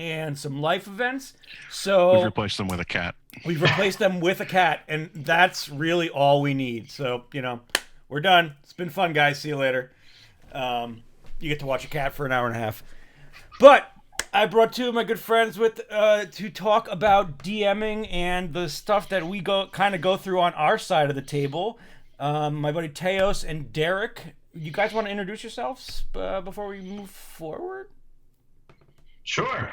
and some life events. We've So replaced them with a cat. we've replaced them with a cat, and that's really all we need. So, we're done. It's been fun, guys. See you later. You get to watch a cat for an hour and a half. But I brought two of my good friends with to talk about DMing and the stuff that we go through on our side of the table. My buddy Teos and Derek. You guys want to introduce yourselves before we move forward? Sure.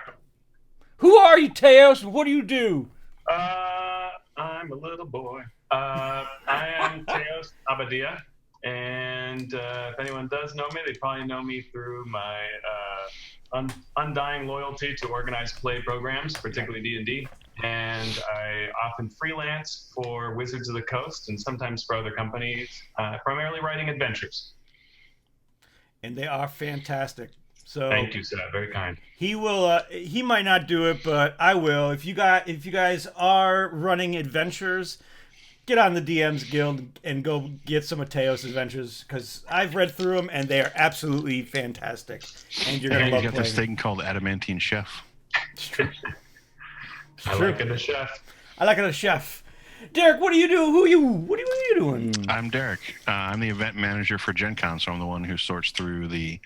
Who are you, Teos? What do you do? I'm a little boy. I am Teos Abadia, and if anyone does know me, they probably know me through my undying loyalty to organized play programs, particularly D&D. And I often freelance for Wizards of the Coast and sometimes for other companies, primarily writing adventures. And they are fantastic. So thank you, sir. Very kind. He will. He might not do it, but I will. If you guys are running adventures, get on the DMs Guild and go get some of Teos' adventures, because I've read through them and they are absolutely fantastic. And you're gonna love got playing. this thing called Adamantine Chef. It's true. I like it, a chef. I like it, a chef. Derek, what do you do? What are you doing? I'm Derek. I'm the event manager for Gen Con, so I'm the one who sorts through the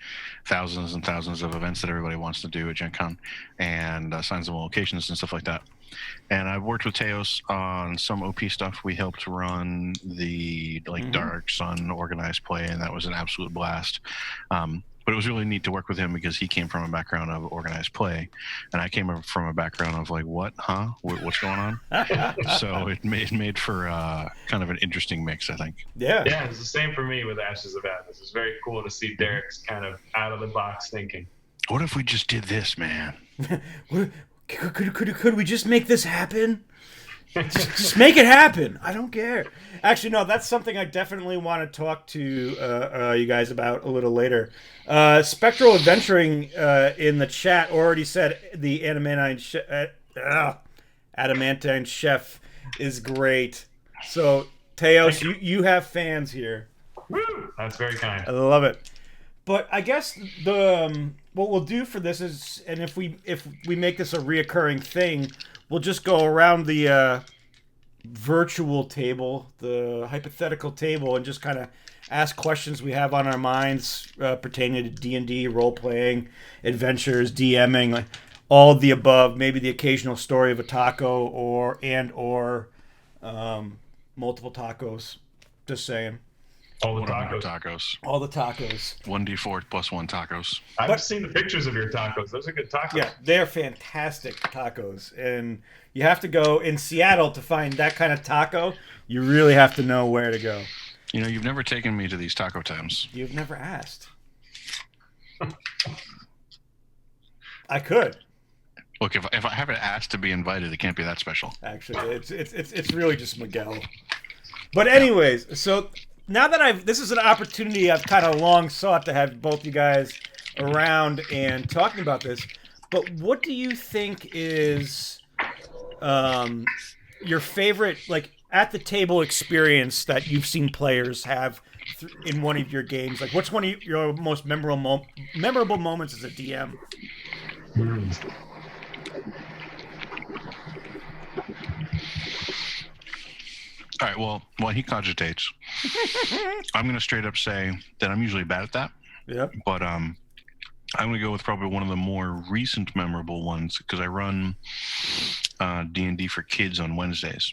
thousands and thousands of events that everybody wants to do at Gen Con and assigns them locations and stuff like that. And I've worked with Teos on some OP stuff. We helped run the Dark Sun organized play, and that was an absolute blast. But it was really neat to work with him because he came from a background of organized play, and I came from a background of what, huh? What's going on? So it made for kind of an interesting mix, I think. Yeah. Yeah, it's the same for me with Ashes of Atlas. It's very cool to see Derek's kind of out of the box thinking. What if we just did this, man? Could we just make this happen? Just make it happen. I don't care. Actually, no, that's something I definitely want to talk to you guys about a little later. Spectral Adventuring in the chat already said the Adamantine Chef is great. So, Teos, you have fans here. Woo! That's very kind. I love it. But I guess what we'll do for this is, and if we make this a reoccurring thing, we'll just go around the virtual table, the hypothetical table, and just kind of ask questions we have on our minds pertaining to D&D, role-playing, adventures, DMing, like all of the above, maybe the occasional story of a taco or multiple tacos. Just saying. All the tacos. All the tacos. 1d4 plus 1 tacos. I've seen the pictures of your tacos. Those are good tacos. Yeah, they're fantastic tacos. And you have to go in Seattle to find that kind of taco. You really have to know where to go. You know, you've never taken me to these taco times. You've never asked. I could. Look, if I haven't asked to be invited, it can't be that special. Actually, it's really just Miguel. But anyways, so now that this is an opportunity I've kind of long sought to have both you guys around and talking about this. But what do you think is your favorite, like, at the table experience that you've seen players have in one of your games? Like, what's one of your most memorable moments as a DM? All right, well, while he cogitates, I'm going to straight up say that I'm usually bad at that. Yep. But I'm going to go with probably one of the more recent memorable ones because I run D&D for kids on Wednesdays.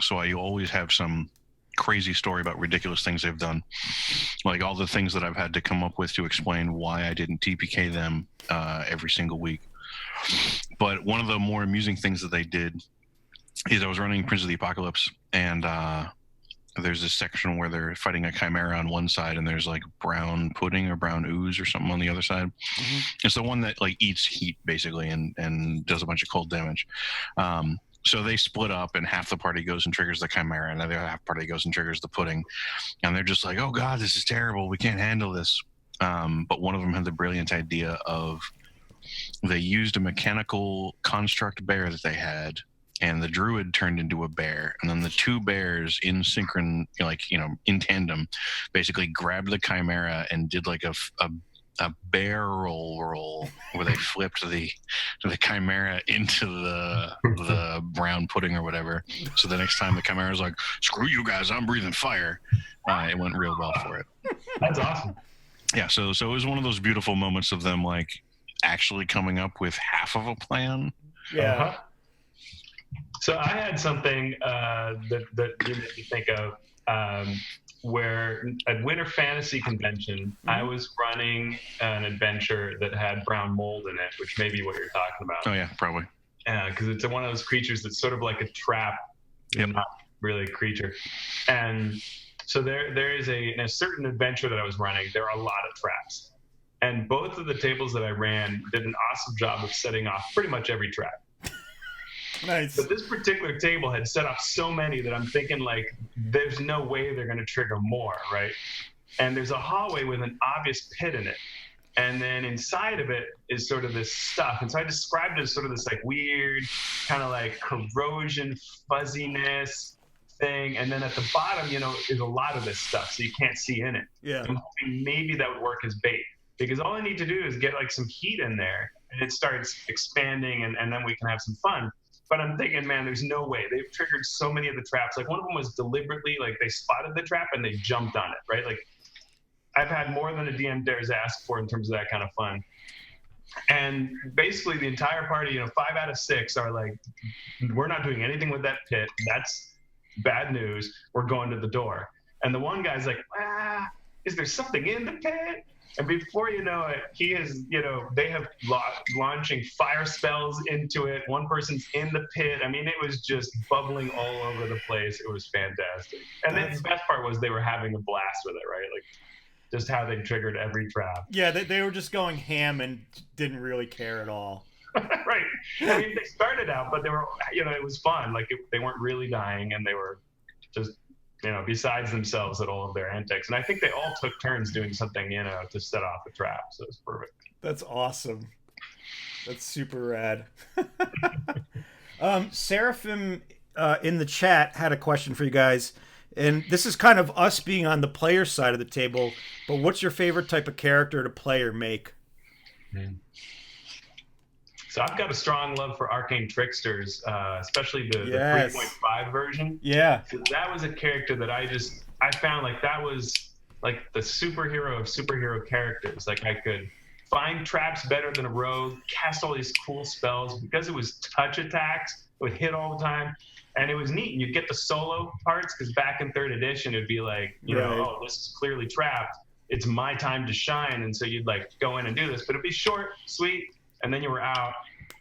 So I always have some crazy story about ridiculous things they've done. Like all the things that I've had to come up with to explain why I didn't TPK them every single week. But one of the more amusing things that they did is I was running Prince of the Apocalypse, and there's this section where they're fighting a chimera on one side, and there's like brown pudding or brown ooze or something on the other side. Mm-hmm. It's the one that like eats heat basically and does a bunch of cold damage. So they split up, and half the party goes and triggers the chimera, and the other half party goes and triggers the pudding. And they're just like, "Oh God, this is terrible. We can't handle this." But one of them had the brilliant idea of they used a mechanical construct bear that they had, and the druid turned into a bear, and then the two bears in in tandem, basically grabbed the chimera and did like a a barrel roll where they flipped the chimera into the brown pudding or whatever. So the next time the chimera's like, "Screw you guys, I'm breathing fire," it went real well for it. That's awesome. Yeah, so it was one of those beautiful moments of them like actually coming up with half of a plan. Yeah. Uh-huh. So I had something that you made me think of, where at Winter Fantasy Convention, I was running an adventure that had brown mold in it, which may be what you're talking about. Oh yeah, probably. Because it's one of those creatures that's sort of like a trap, not really a creature. And so there is in a certain adventure that I was running, there are a lot of traps. And both of the tables that I ran did an awesome job of setting off pretty much every trap. Nice. But this particular table had set off so many that I'm thinking, like, there's no way they're going to trigger more, right? And there's a hallway with an obvious pit in it. And then inside of it is sort of this stuff. And so I described it as sort of this like weird kind of like corrosion, fuzziness thing. And then at the bottom, is a lot of this stuff, so you can't see in it. Yeah. I'm hoping maybe that would work as bait, because all I need to do is get like some heat in there and it starts expanding, and then we can have some fun. But I'm thinking, man, there's no way. They've triggered so many of the traps. Like one of them was deliberately, like they spotted the trap and they jumped on it, right? Like I've had more than a DM dares ask for in terms of that kind of fun. And basically the entire party, 5 out of 6 are like, we're not doing anything with that pit. That's bad news. We're going to the door. And the one guy's like, is there something in the pit? And before you know it, he is, they have launching fire spells into it. One person's in the pit. I mean, it was just bubbling all over the place. It was fantastic. And then the best part was they were having a blast with it, right? Like just how they triggered every trap. Yeah, they were just going ham and didn't really care at all. Right. I mean, they started out, but they were, it was fun. Like they weren't really dying, and they were just, besides themselves at all of their antics. And I think they all took turns doing something, to set off the trap. So it's perfect. That's awesome. That's super rad. Seraphim in the chat had a question for you guys. And this is kind of us being on the player side of the table. But what's your favorite type of character to play or make? So I've got a strong love for Arcane Tricksters, especially the 3.5 version. Yeah. So that was a character that I found like that was like the superhero of superhero characters. Like I could find traps better than a rogue, cast all these cool spells. Because it was touch attacks, it would hit all the time. And it was neat. And you'd get the solo parts, because back in 3rd edition, it'd be like, oh, this is clearly trapped. It's my time to shine. And so you'd like go in and do this. But it'd be short, sweet, and then you were out.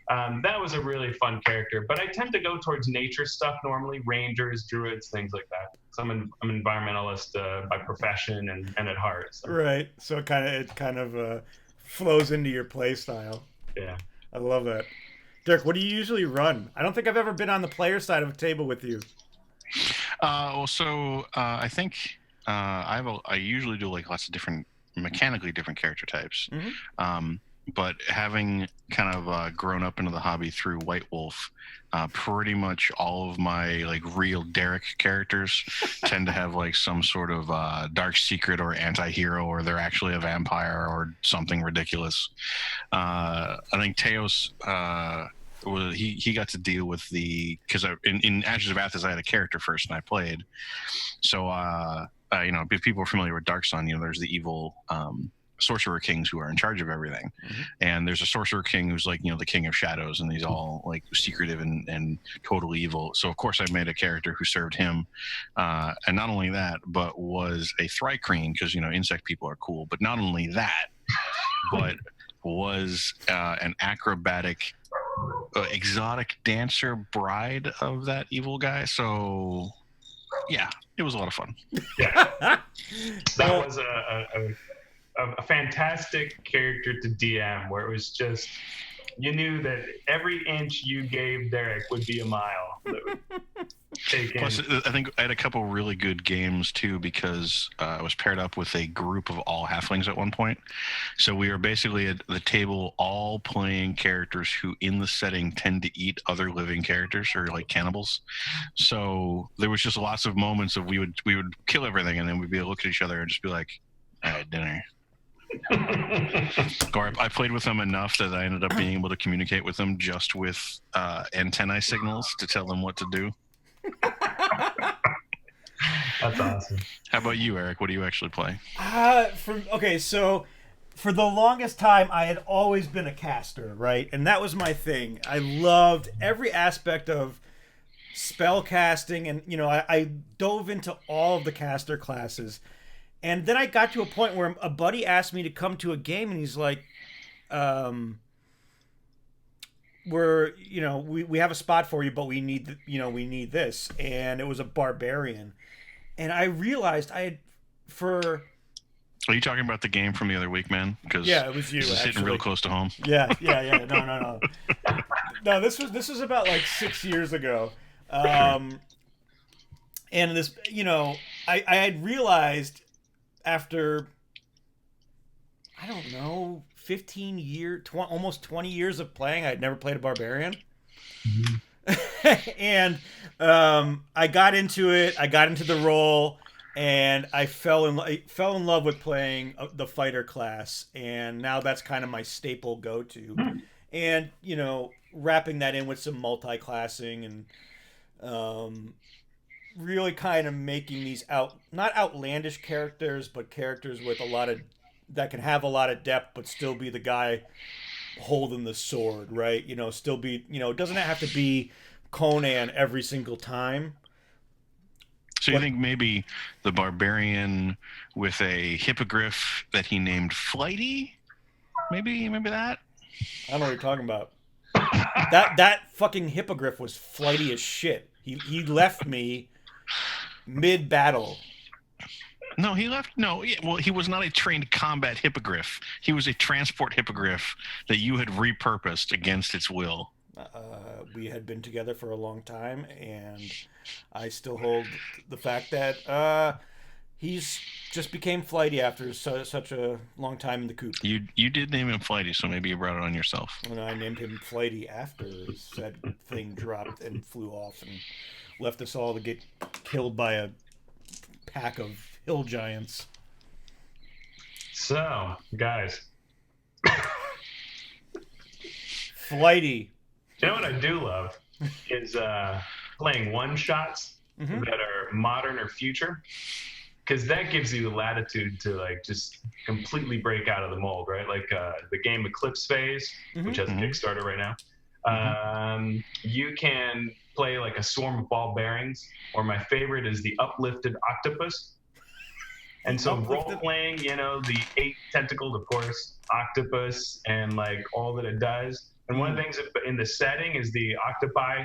That was a really fun character. But I tend to go towards nature stuff normally, rangers, druids, things like that. So I'm an environmentalist by profession and at heart. So. Right. So it kind of flows into your play style. Yeah. I love that. Dirk, what do you usually run? I don't think I've ever been on the player side of a table with you. I think I usually do like lots of different, mechanically different character types. Mm-hmm. But having kind of grown up into the hobby through White Wolf, pretty much all of my like real Derek characters tend to have like some sort of dark secret or anti-hero, or they're actually a vampire or something ridiculous. I think Teos, he got to deal with because in Ashes of Athas I had a character first and I played. So if people are familiar with Dark Sun, there's the evil sorcerer kings who are in charge of everything. Mm-hmm. And there's a sorcerer king who's like the king of shadows, and he's all like secretive and totally evil. So of course I made a character who served him, and not only that, but was a thrycreen, because insect people are cool. But not only that, but was an acrobatic exotic dancer bride of that evil guy. So yeah, it was a lot of fun. Yeah. That was a fantastic character to DM, where it was just, you knew that every inch you gave Derek would be a mile. Plus, I think I had a couple really good games too, because I was paired up with a group of all halflings at one point. So we were basically at the table all playing characters who in the setting tend to eat other living characters, or like cannibals. So there was just lots of moments of we would kill everything, and then we'd be able to look at each other and just be like, all right, dinner. Or I played with them enough that I ended up being able to communicate with them just with antennae signals to tell them what to do. That's awesome. How about you, Eric? What do you actually play? So for the longest time, I had always been a caster, right? And that was my thing. I loved every aspect of spell casting, and I dove into all of the caster classes. And then I got to a point where a buddy asked me to come to a game, and he's like, we have a spot for you, but we need this. And it was a barbarian. And I realized Are you talking about the game from the other week, man? Because yeah, it was you. This is hitting real close to home. Yeah. No. No, this was about like 6 years ago. And this, I had realized after, I don't know, 15 years, almost 20 years of playing, I had never played a barbarian. Mm-hmm. And I got into it. I got into the role, and I fell in love with playing the fighter class. And now that's kind of my staple go-to. And wrapping that in with some multi-classing and really kind of making these not outlandish characters, but characters with that can have a lot of depth, but still be the guy holding the sword, right? Still be, it doesn't have to be Conan every single time. So you think maybe the barbarian with a hippogriff that he named Flighty? Maybe that? I don't know what you're talking about. That fucking hippogriff was flighty as shit. He left me mid-battle. No, he left. No, well, he was not a trained combat hippogriff. He was a transport hippogriff that you had repurposed against its will. We had been together for a long time, and I still hold the fact that he's just became flighty after such a long time in the coop. You did name him Flighty, so maybe you brought it on yourself. And I named him Flighty after said thing dropped and flew off and left us all to get killed by a pack of hill giants. So, guys. Flighty. You know what I do love is playing one-shots that are modern or future, because that gives you the latitude to just completely break out of the mold, right? Like the game Eclipse Phase, which has a Kickstarter right now. You can play like a swarm of ball bearings, or my favorite is the uplifted octopus. And so role-playing, the 8-tentacled, of course, octopus, and all that it does. And one of the things in the setting is the octopi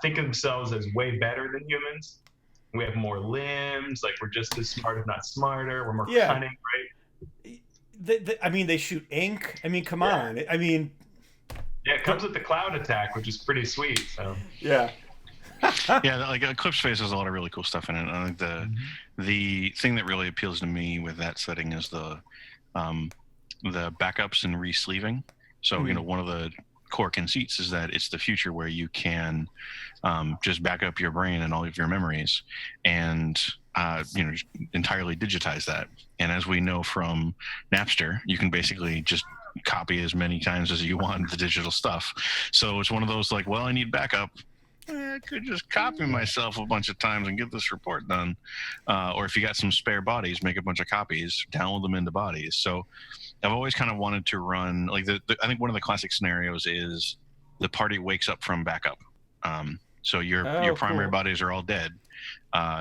think of themselves as way better than humans. We have more limbs, we're just as smart, if not smarter. We're more cunning, right? They shoot ink. Come on. Yeah, it comes with the cloud attack, which is pretty sweet. So yeah. Yeah, Eclipse Phase has a lot of really cool stuff in it. I think the thing that really appeals to me with that setting is the backups and re-sleeving. So one of the core conceits is that it's the future where you can just back up your brain and all of your memories and entirely digitize that. And as we know from Napster, you can basically just copy as many times as you want the digital stuff. So it's one of those I need backup. I could just copy myself a bunch of times and get this report done. Or if you got some spare bodies, make a bunch of copies, download them into bodies. So I've always kind of wanted to run, I think one of the classic scenarios is the party wakes up from backup. So your primary bodies are all dead.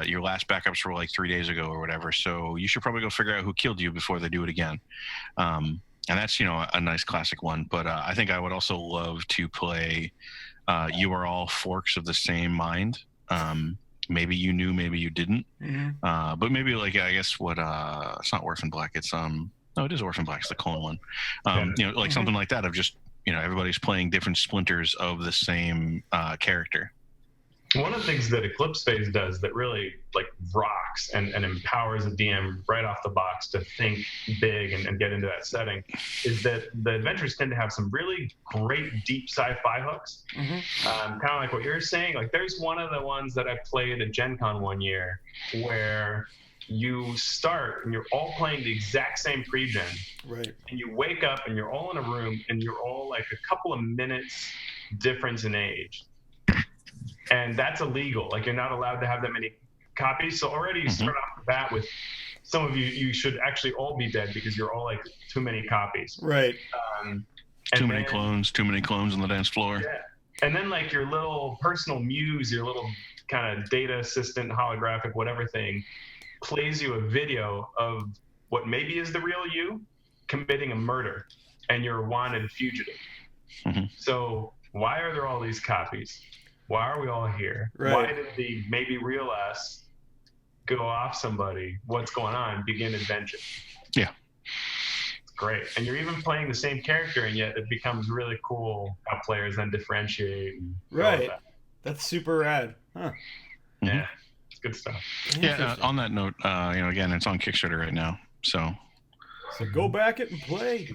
Your last backups were 3 days ago or whatever. So you should probably go figure out who killed you before they do it again. And that's, a nice classic one. But I think I would also love to play You Are All Forks of the Same Mind. Maybe you knew, maybe you didn't. Mm-hmm. But maybe I guess it's not Orphan Black. It's no, it is Orphan Black. It's the Colon one. Something like that of just everybody's playing different splinters of the same character. One of the things that Eclipse Phase does that really rocks and empowers a DM right off the box to think big and get into that setting is that the adventures tend to have some really great deep sci-fi hooks. Kind of like what you're saying. There's one of the ones that I played at Gen Con one year where you start and you're all playing the exact same pre-gen, Right. and you wake up and you're all in a room and you're all like a couple of minutes difference in age, and that's illegal. Like, you're not allowed to have that many copies. So already you start off the bat with, some of you should actually all be dead because you're all like too many copies. Right. Too many clones on the dance floor. Yeah. And then like your little personal muse, your little kind of data assistant, holographic, whatever thing, plays you a video of what maybe is the real you committing a murder, and you're a wanted fugitive. So why are there all these copies? Why are we all here? Right. Why did the maybe real us go off somebody? What's going on? Begin adventure. Yeah. It's great. And you're even playing the same character, and yet it becomes really cool how players then differentiate. And right. That's super rad. Huh. Yeah. It's good stuff. Yeah. On that note, again, it's on Kickstarter right now. So go back it and play.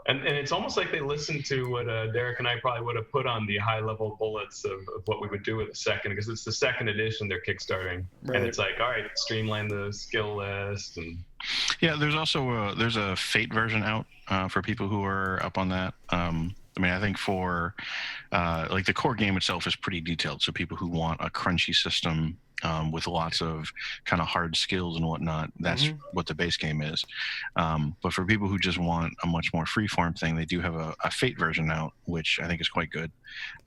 And it's almost like they listened to what Derek and I probably would have put on the high-level bullets of what we would do with the second, because it's the second edition they're kickstarting. Right. And it's like, all right, streamline the skill list. And yeah, there's also there's a Fate version out for people who are up on that. I think for like the core game itself is pretty detailed, so people who want a crunchy system with lots of kind of hard skills and whatnot, that's what the base game is. But for people who just want a much more freeform thing, they do have a Fate version out, which I think is quite good.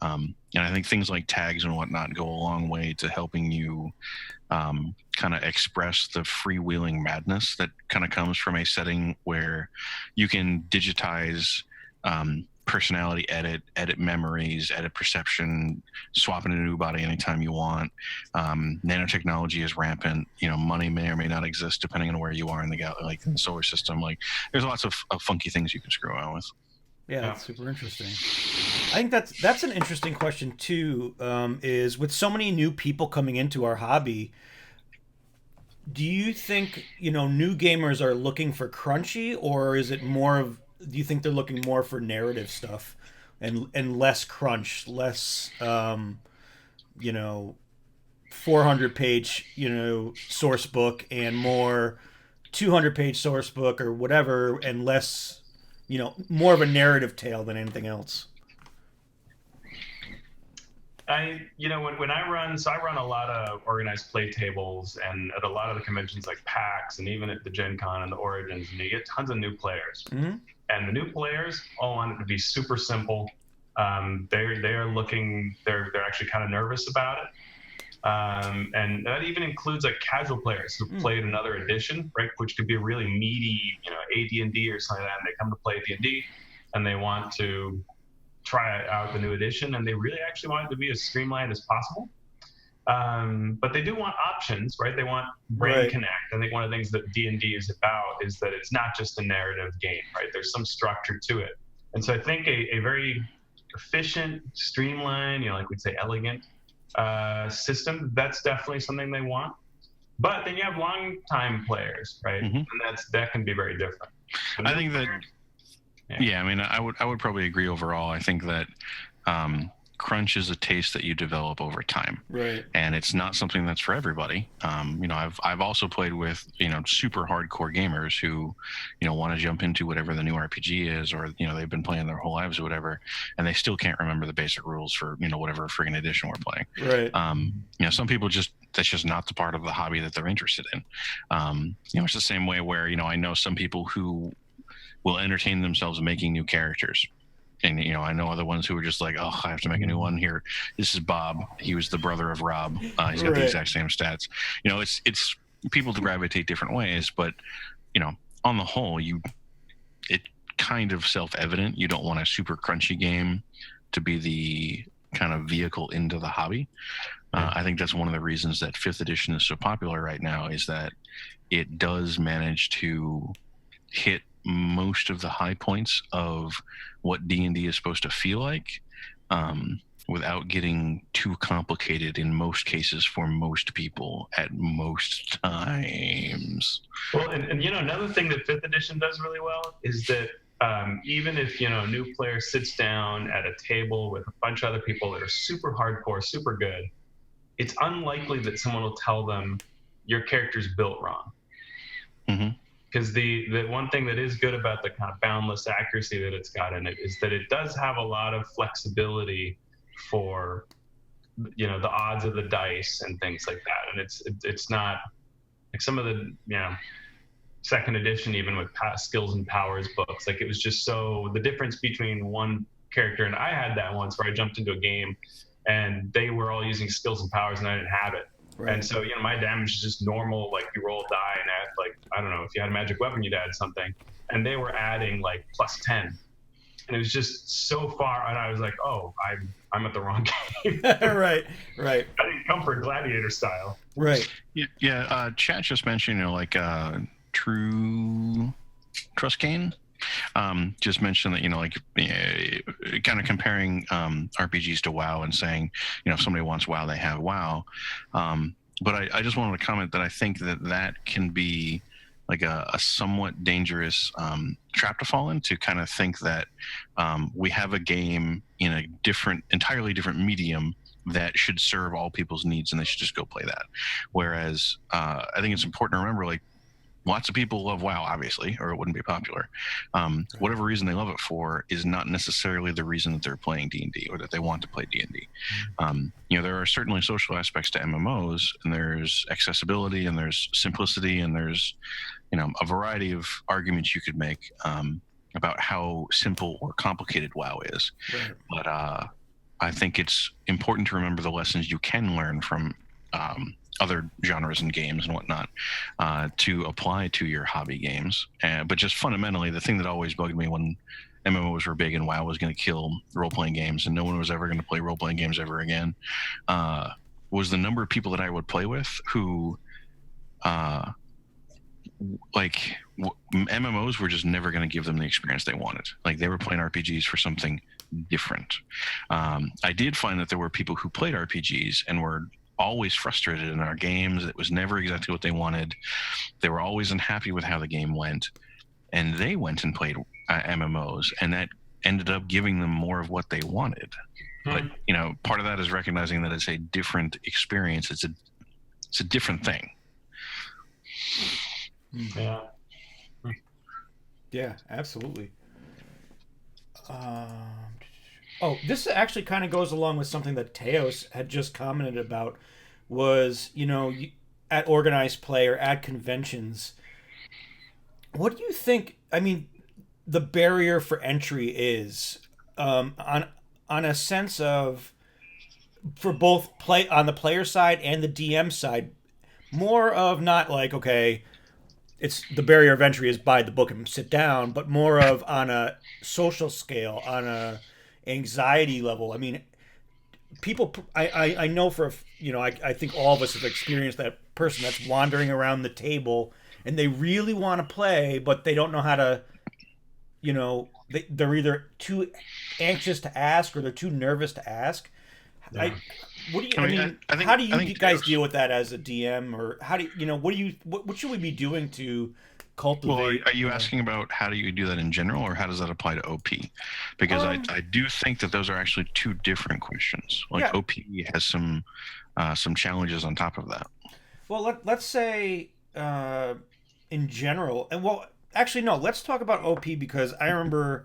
And I think things like tags and whatnot go a long way to helping you kind of express the freewheeling madness that kind of comes from a setting where you can digitize personality, edit memories, edit perception, swap in a new body anytime you want. Nanotechnology is rampant. Money may or may not exist depending on where you are in the solar system. Like, there's lots of funky things you can screw around with. Yeah, that's super interesting. I think that's an interesting question too. Is with so many new people coming into our hobby, do you think new gamers are looking for crunchy, or is it more of, do you think they're looking more for narrative stuff and less crunch, less 400-page source book and more 200-page source book or whatever, and less more of a narrative tale than anything else? When I run a lot of organized play tables, and at a lot of the conventions like PAX, and even at the Gen Con and the Origins, and you get tons of new players. And the new players all want it to be super simple. They're actually kind of nervous about it. And that even includes like casual players who played another edition, right? Which could be a really meaty, AD&D or something like that. And they come to play D&D and they want to try out the new edition, and they really actually want it to be as streamlined as possible. But they do want options, right? They want brain connect. I think one of the things that D&D is about is that it's not just a narrative game, right? There's some structure to it. And so I think a very efficient, streamlined, like we'd say elegant system, that's definitely something they want. But then you have long-time players, right? And that can be very different. I think that, I would probably agree overall. I think that crunch is a taste that you develop over time, right? And it's not something that's for everybody. I've also played with super hardcore gamers who want to jump into whatever the new RPG is, or they've been playing their whole lives or whatever, and they still can't remember the basic rules for whatever friggin' edition we're playing, right? Some people that's just not the part of the hobby that they're interested in. It's the same way where I know some people who will entertain themselves making new characters. And, I know other ones who are just like, oh, I have to make a new one here. This is Bob. He was the brother of Rob. He's got the exact same stats. It's people to gravitate different ways, but, on the whole, it kind of self-evident. You don't want a super crunchy game to be the kind of vehicle into the hobby. I think that's one of the reasons that 5th edition is so popular right now, is that it does manage to hit most of the high points of what D&D is supposed to feel like, without getting too complicated in most cases for most people at most times. Well, and another thing that 5th edition does really well is that even if a new player sits down at a table with a bunch of other people that are super hardcore, super good, it's unlikely that someone will tell them your character's built wrong. Mm-hmm. Because the one thing that is good about the kind of boundless accuracy that it's got in it is that it does have a lot of flexibility for, you know, the odds of the dice and things like that. And it's not like some of the, you know, second edition, even with skills and powers books, like it was just so the difference between one character, and I had that once where I jumped into a game and they were all using skills and powers and I didn't have it. Right. And so, you know, my damage is just normal, like you roll a die and add, like, I don't know, if you had a magic weapon, you'd add something. And they were adding like +10. And it was just so far, and I was like, oh, I'm at the wrong game. Right. I didn't come for gladiator style. Right. Yeah. Chat just mentioned, you know, like True Truscane. Just mentioned that, you know, like kind of comparing RPGs to WoW and saying, you know, if somebody wants WoW, they have WoW. But I just wanted to comment that I think that can be like a somewhat dangerous trap to fall into, kind of think that we have a game in a entirely different medium that should serve all people's needs and they should just go play that. Whereas I think it's important to remember, like, lots of people love WoW, obviously, or it wouldn't be popular. Whatever reason they love it for is not necessarily the reason that they're playing D&D or that they want to play D&D. You know, there are certainly social aspects to MMOs, and there's accessibility, and there's simplicity, and there's, you know, a variety of arguments you could make about how simple or complicated WoW is. Right. But I think it's important to remember the lessons you can learn from other genres and games and whatnot to apply to your hobby games. But just fundamentally, the thing that always bugged me when MMOs were big and WoW was going to kill role-playing games and no one was ever going to play role-playing games ever again was the number of people that I would play with who MMOs were just never going to give them the experience they wanted. Like, they were playing RPGs for something different. I did find that there were people who played RPGs and were always frustrated in our games. It was never exactly what they wanted. They were always unhappy with how the game went, and they went and played MMOs, and that ended up giving them more of what they wanted. But, you know, part of that is recognizing that it's a different experience. It's a different thing. Yeah, absolutely. This actually kind of goes along with something that Teos had just commented about, was, you know, at organized play or at conventions, what do you think, I mean, the barrier for entry is on a sense of, for both play on the player side and the DM side, more of not like, okay, it's the barrier of entry is buy the book and sit down, but more of on a social scale, on a anxiety level. I mean, people, I know for, you know, I think all of us have experienced that person that's wandering around the table and they really want to play, but they don't know how to, you know, they're either too anxious to ask or they're too nervous to ask. Yeah. How do you guys deal with that as a DM, or how do you, you know, what should we be doing to cultivate? Well, are you asking about how do you do that in general, or how does that apply to OP? Because I do think that those are actually two different questions. Like, yeah. OP has some challenges on top of that. Well, let's say in general, and well, actually no, let's talk about OP, because I remember,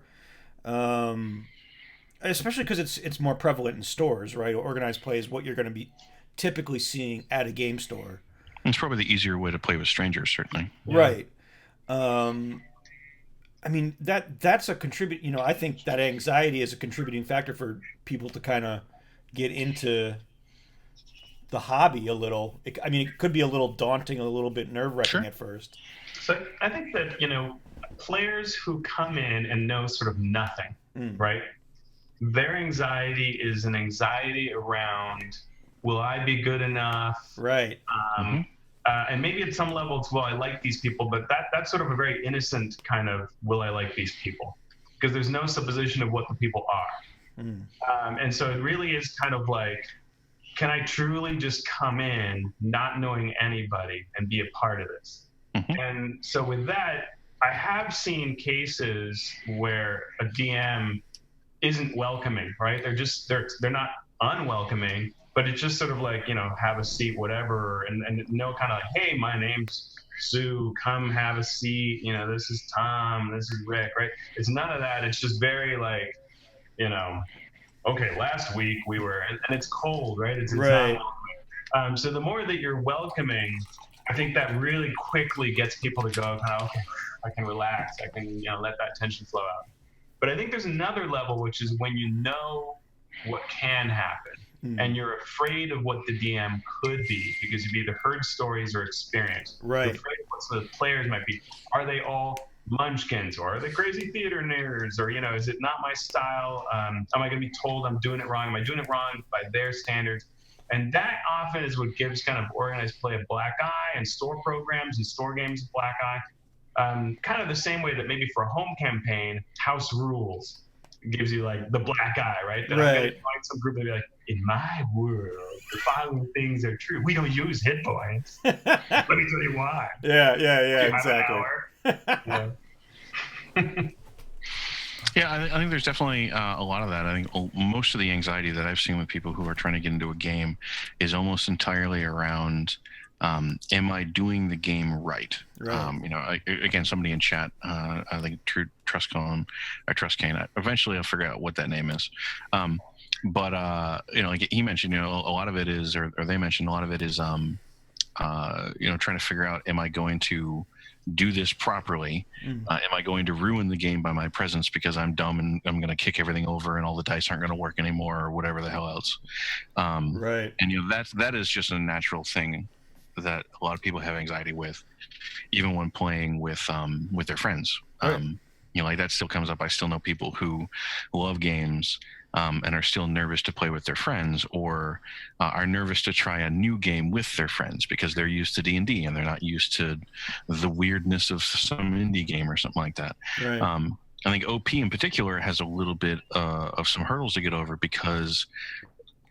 especially because it's more prevalent in stores, right? Organized play is what you're going to be typically seeing at a game store. It's probably the easier way to play with strangers, certainly. Yeah. Right. I mean, that's a contribute. You know, I think that anxiety is a contributing factor for people to kind of get into the hobby a little. It could be a little daunting, a little bit nerve-wracking at first. So I think that, you know, players who come in and know sort of nothing, right? Their anxiety is an anxiety around, will I be good enough? Right. And maybe at some level it's, well, I like these people, but that's sort of a very innocent kind of, will I like these people? Because there's no supposition of what the people are. And so it really is kind of like, can I truly just come in not knowing anybody and be a part of this? And so with that, I have seen cases where a DM isn't welcoming, right? They're not unwelcoming, but it's just sort of like, you know, have a seat, whatever, and know kind of like, hey, my name's Sue, come have a seat. This is Tom, this is Rick, right? It's none of that. It's just very like, okay, last week we were, and it's cold, right? It's Right. not. So the more that you're welcoming, I think that really quickly gets people to go, okay, I can relax. I can, let that tension flow out. But I think there's another level, which is when you know what can happen and you're afraid of what the DM could be because you've either heard stories or experienced. Right. You're afraid of what the players might be. Are they all munchkins, or are they crazy theater nerds, or is it not my style? Am I going to be told I'm doing it wrong? Am I doing it wrong by their standards? And that often is what gives kind of organized play a black eye, and store programs and store games a black eye. Kind of the same way that maybe for a home campaign, house rules gives you like the black eye, right? That I'm going to find some group and be like, in my world, the following things are true. We don't use hit points. Let me tell you why. Yeah, exactly. Yeah, I think there's definitely a lot of that. I think most of the anxiety that I've seen with people who are trying to get into a game is almost entirely around, am I doing the game right? Again, somebody in chat, I think Truscane, eventually I'll figure out what that name is. But like he mentioned, a lot of it is, or they mentioned a lot of it is, trying to figure out, am I going to do this properly? Am I going to ruin the game by my presence because I'm dumb and I'm going to kick everything over and all the dice aren't going to work anymore or whatever the hell else? Right. And that is just a natural thing that a lot of people have anxiety with, even when playing with their friends. Right. Like that still comes up. I still know people who love games and are still nervous to play with their friends, or are nervous to try a new game with their friends because they're used to D&D and they're not used to the weirdness of some indie game or something like that. Right. I think OP in particular has a little bit of some hurdles to get over because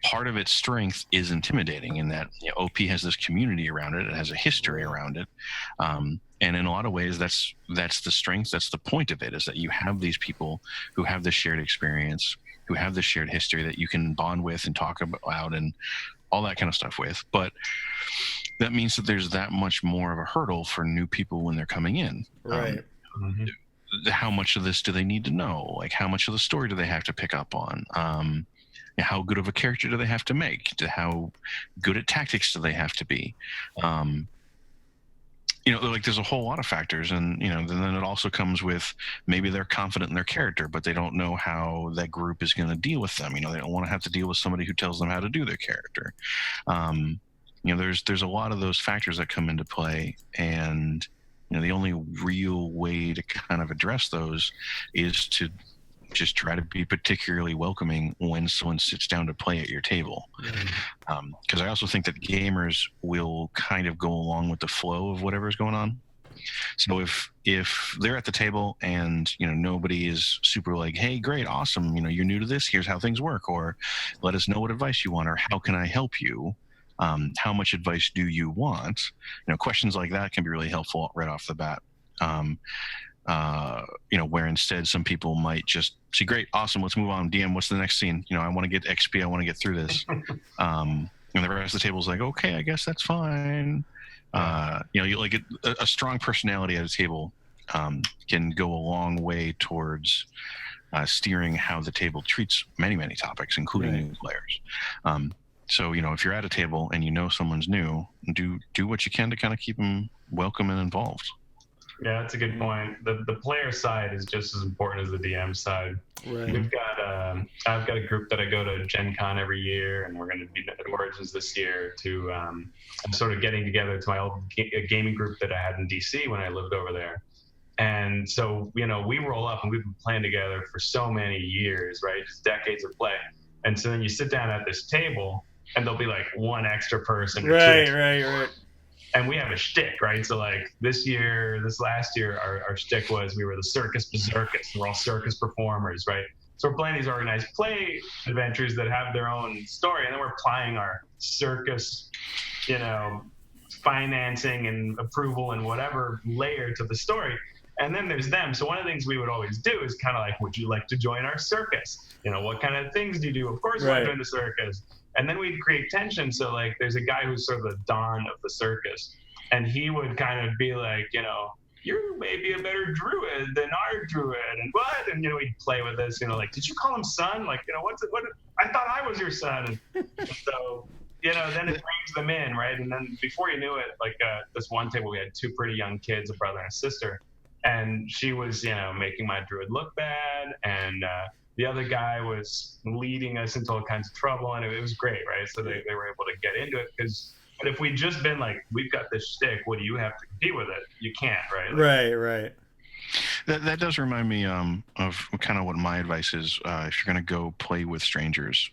part of its strength is intimidating in that OP has this community around it. It has a history around it. And in a lot of ways, that's the strength. That's the point of it, is that you have these people who have this shared experience, who have this shared history that you can bond with and talk about and all that kind of stuff with. But that means that there's that much more of a hurdle for new people when they're coming in. Right. How much of this do they need to know? Like, how much of the story do they have to pick up on? How good of a character do they have to make? How good at tactics do they have to be? Like there's a whole lot of factors, and then it also comes with maybe they're confident in their character, but they don't know how that group is going to deal with them. They don't want to have to deal with somebody who tells them how to do their character. There's a lot of those factors that come into play, and the only real way to kind of address those is to just try to be particularly welcoming when someone sits down to play at your table. Because I also think that gamers will kind of go along with the flow of whatever's going on. So if they're at the table and nobody is super like, hey, great, awesome, you're new to this, here's how things work, or let us know what advice you want, or how can I help you, how much advice do you want, questions like that can be really helpful right off the bat. Where instead some people might just say, great, awesome, let's move on. DM, what's the next scene? I want to get XP, I want to get through this. And the rest of the table's like, okay, I guess that's fine. You like a strong personality at a table can go a long way towards steering how the table treats many, many topics, including new players. So, if you're at a table and someone's new, do what you can to kind of keep them welcome and involved. Yeah, that's a good point. The player side is just as important as the DM side. Right. I've got a group that I go to Gen Con every year, and we're going to be at Origins this year to sort of getting together to my old gaming group that I had in DC when I lived over there. And so, we roll up and we've been playing together for so many years, right? Just decades of play. And so then you sit down at this table and there'll be like one extra person. Right. And we have a shtick, right? So like this last year, our shtick was we were the Circus Berserkers. We're all circus performers, right? So we're playing these organized play adventures that have their own story, and then we're applying our circus, financing and approval and whatever layer to the story. And then there's them. So one of the things we would always do is kind of like, would you like to join our circus? What kind of things do you do? Of course, I want to join the circus. And then we'd create tension. So like there's a guy who's sort of the don of the circus, and he would kind of be like, you may be a better druid than our druid, and what? And he'd play with us, like, did you call him son? Like, what's it? What? I thought I was your son. And so, then it brings them in, right? And then before you knew it, like this one table, we had two pretty young kids, a brother and a sister, and she was, making my druid look bad, and the other guy was leading us into all kinds of trouble, and it was great, right? So they were able to get into it because. But if we'd just been like, we've got this shtick, what do you have to compete with it? You can't, right? Like, right. That does remind me of kind of what my advice is if you're going to go play with strangers,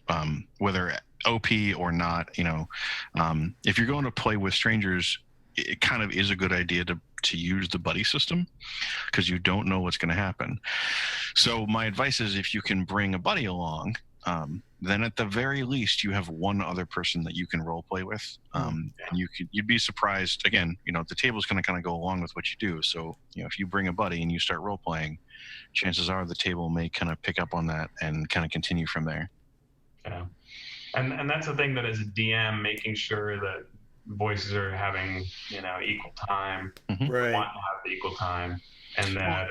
whether OP or not. If you're going to play with strangers, it kind of is a good idea to use the buddy system because you don't know what's going to happen. So my advice is if you can bring a buddy along, then at the very least you have one other person that you can role play with, and you'd be surprised. Again, the table's going to kind of go along with what you do. So if you bring a buddy and you start role playing, chances are the table may kind of pick up on that and kind of continue from there. Yeah, and that's the thing that as a DM, making sure that voices are having equal time, Mm-hmm. Right. Want to have the equal time, and that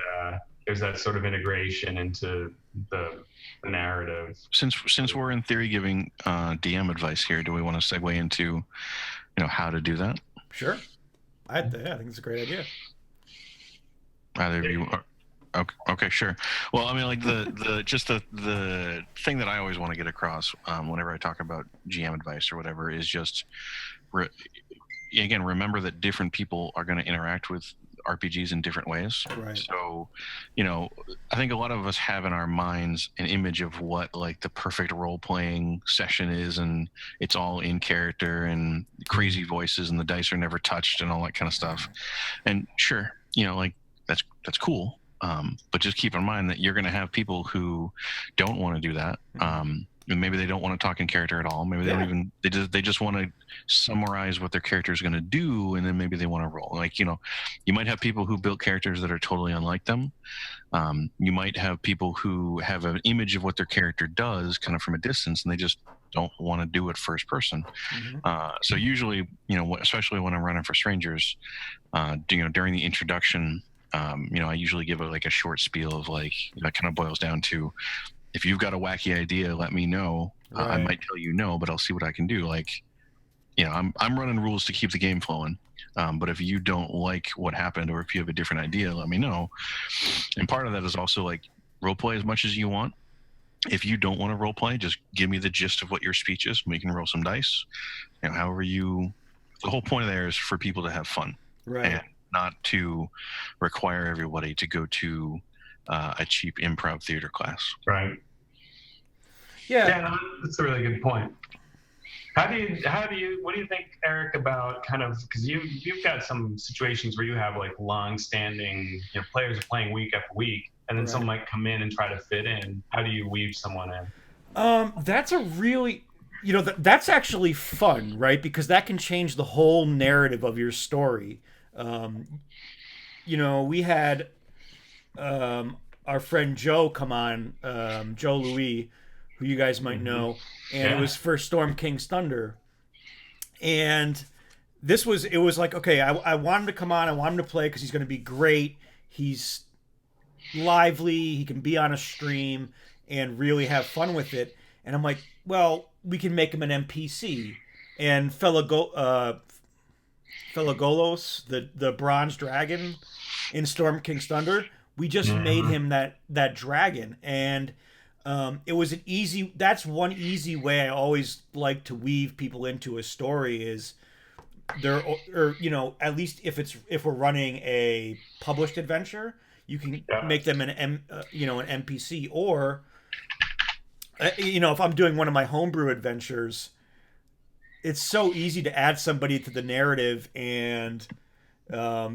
there's that sort of integration into the narrative. Since we're in theory giving DM advice here, do we want to segue into how to do that? Sure. I think it's a great idea. Either of you are, okay, sure. Well, I mean, like the thing that I always want to get across whenever I talk about GM advice or whatever is just again, remember that different people are going to interact with RPGs in different ways. Right. So, I think a lot of us have in our minds an image of what like the perfect role-playing session is, and it's all in character and crazy voices and the dice are never touched and all that kind of stuff. And sure, like that's cool. But just keep in mind that you're going to have people who don't want to do that. And maybe they don't want to talk in character at all. Maybe they don't even. They just want to summarize what their character is going to do, and then maybe they want to roll. Like you might have people who build characters that are totally unlike them. You might have people who have an image of what their character does, kind of from a distance, and they just don't want to do it first person. Mm-hmm. So usually, especially when I'm running for strangers, during the introduction, I usually give like a short spiel of like that kind of boils down to. If you've got a wacky idea, let me know. Right. I might tell you no, but I'll see what I can do. Like, I'm running rules to keep the game flowing. But if you don't like what happened, or if you have a different idea, let me know. And part of that is also like role play as much as you want. If you don't want to role play, just give me the gist of what your speech is. We can roll some dice. However the whole point of there is for people to have fun, Right. And not to require everybody to go to a cheap improv theater class. Right. Yeah. No, that's a really good point. What do you think, Eric, about kind of, because you've got some situations where you have like long-standing players are playing week after week, and then someone might come in and try to fit in. How do you weave someone in? That's a really, that's actually fun, right? Because that can change the whole narrative of your story. We had our friend Joe come on, Joe Louis, who you guys might know, and it was for Storm King's Thunder. And it was like, okay, I want him to come on, I want him to play because he's going to be great. He's lively, he can be on a stream and really have fun with it. And I'm like, well, we can make him an NPC. And Felagolos, the bronze dragon in Storm King's Thunder, we just made him that dragon, and it was that's one easy way I always like to weave people into a story is at least if we're running a published adventure, you can make them an NPC, or if I'm doing one of my homebrew adventures, it's so easy to add somebody to the narrative, and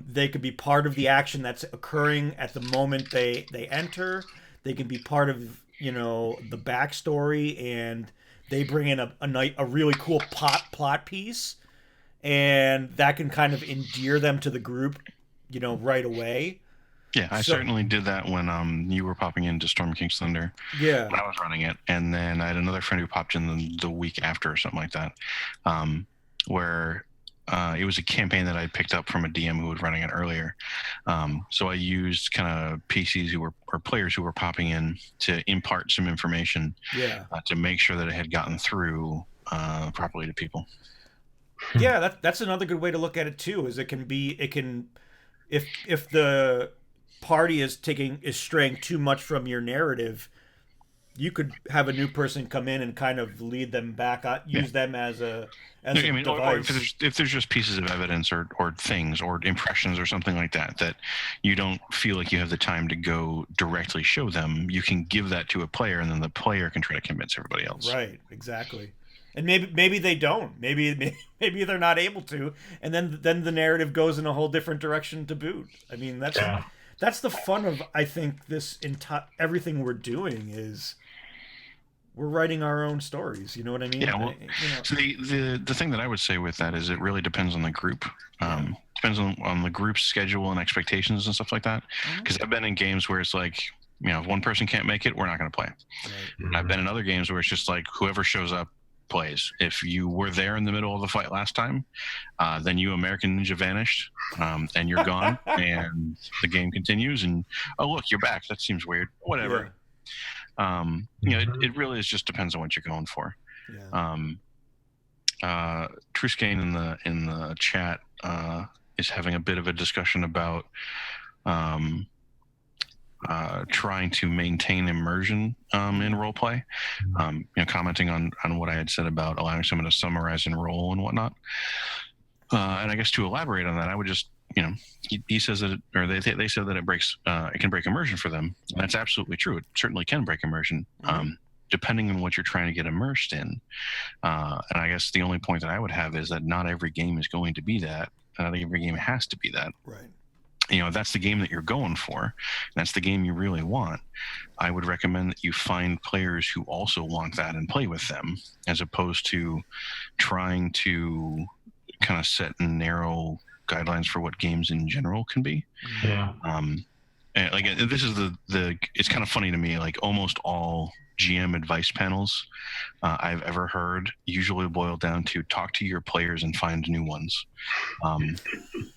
they could be part of the action that's occurring at the moment they enter. They can be part of the backstory, and they bring in a really cool plot piece, and that can kind of endear them to the group, right away. Yeah, I certainly did that when you were popping into Storm King's Thunder. Yeah, when I was running it, and then I had another friend who popped in the week after or something like that, where it was a campaign that I picked up from a DM who was running it earlier. So I used kind of PCs or players who were popping in to impart some information to make sure that it had gotten through properly to people. Yeah, that's another good way to look at it too. Is it can if the party is straying too much from your narrative, you could have a new person come in and kind of lead them back, use them as a device. Or if there's just pieces of evidence or things or impressions or something like that you don't feel like you have the time to go directly show them, you can give that to a player, and then the player can try to convince everybody else. Right, exactly. And maybe they don't. Maybe they're not able to, and then the narrative goes in a whole different direction to boot. I mean, that's the fun of, I think, this everything we're doing is we're writing our own stories. You know what I mean? Yeah. Well, so the thing that I would say with that is it really depends on the group. Depends on the group's schedule and expectations and stuff like that. Because I've been in games where it's like, if one person can't make it, we're not going to play. Right. I've been in other games where it's just like whoever shows up plays. If you were there in the middle of the fight last time, then you American Ninja vanished, and you're gone, and the game continues. And oh look, you're back. That seems weird. Whatever. Yeah. It really just depends on what you're going for. Yeah. Truskane in the chat is having a bit of a discussion about trying to maintain immersion in role play, commenting on what I had said about allowing someone to summarize and roll and whatnot. And I guess to elaborate on that, I would just, he says that, they said that it can break immersion for them. And that's absolutely true. It certainly can break immersion, depending on what you're trying to get immersed in. And I guess the only point that I would have is that not every game is going to be that. Not every game has to be that. Right. If that's the game that you're going for, and that's the game you really want, I would recommend that you find players who also want that and play with them, as opposed to trying to kind of set narrow guidelines for what games in general can be. Yeah. And like, this is it's kind of funny to me, like almost all GM advice panels I've ever heard usually boil down to talk to your players and find new ones.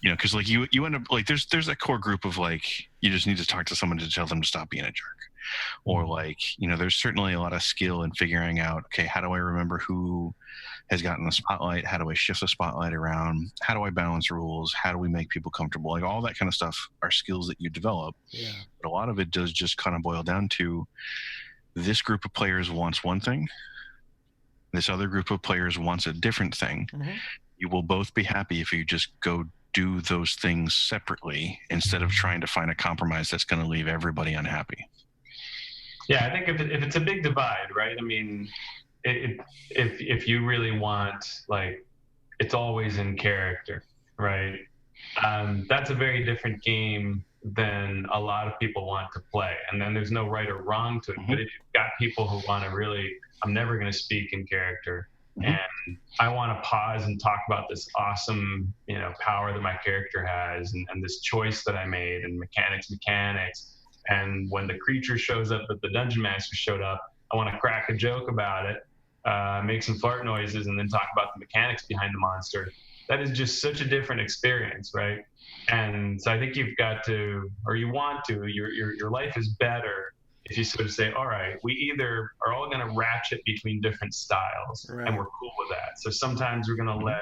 Because like you end up like there's that core group of like you just need to talk to someone to tell them to stop being a jerk, or like there's certainly a lot of skill in figuring out, okay, how do I remember who has gotten the spotlight? How do I shift the spotlight around? How do I balance rules? How do we make people comfortable? Like all that kind of stuff are skills that you develop. Yeah. But a lot of it does just kind of boil down to this group of players wants one thing. This other group of players wants a different thing. You will both be happy if you just go do those things separately instead of trying to find a compromise that's going to leave everybody unhappy. Yeah, I think if it's a big divide, right? I mean, if you really want, like, it's always in character, right? That's a very different game than a lot of people want to play. And then there's no right or wrong to it. But if you've got people who want to really, I'm never going to speak in character, and I want to pause and talk about this awesome, power that my character has, and this choice that I made, and mechanics. And when the creature shows up, that the dungeon master showed up, I want to crack a joke about it, make some fart noises, and then talk about the mechanics behind the monster. That is just such a different experience, right? And so I think you've got to, or you want to, your life is better if you sort of say, all right, we either are all going to ratchet between different styles, right, and we're cool with that. So sometimes we're going to let,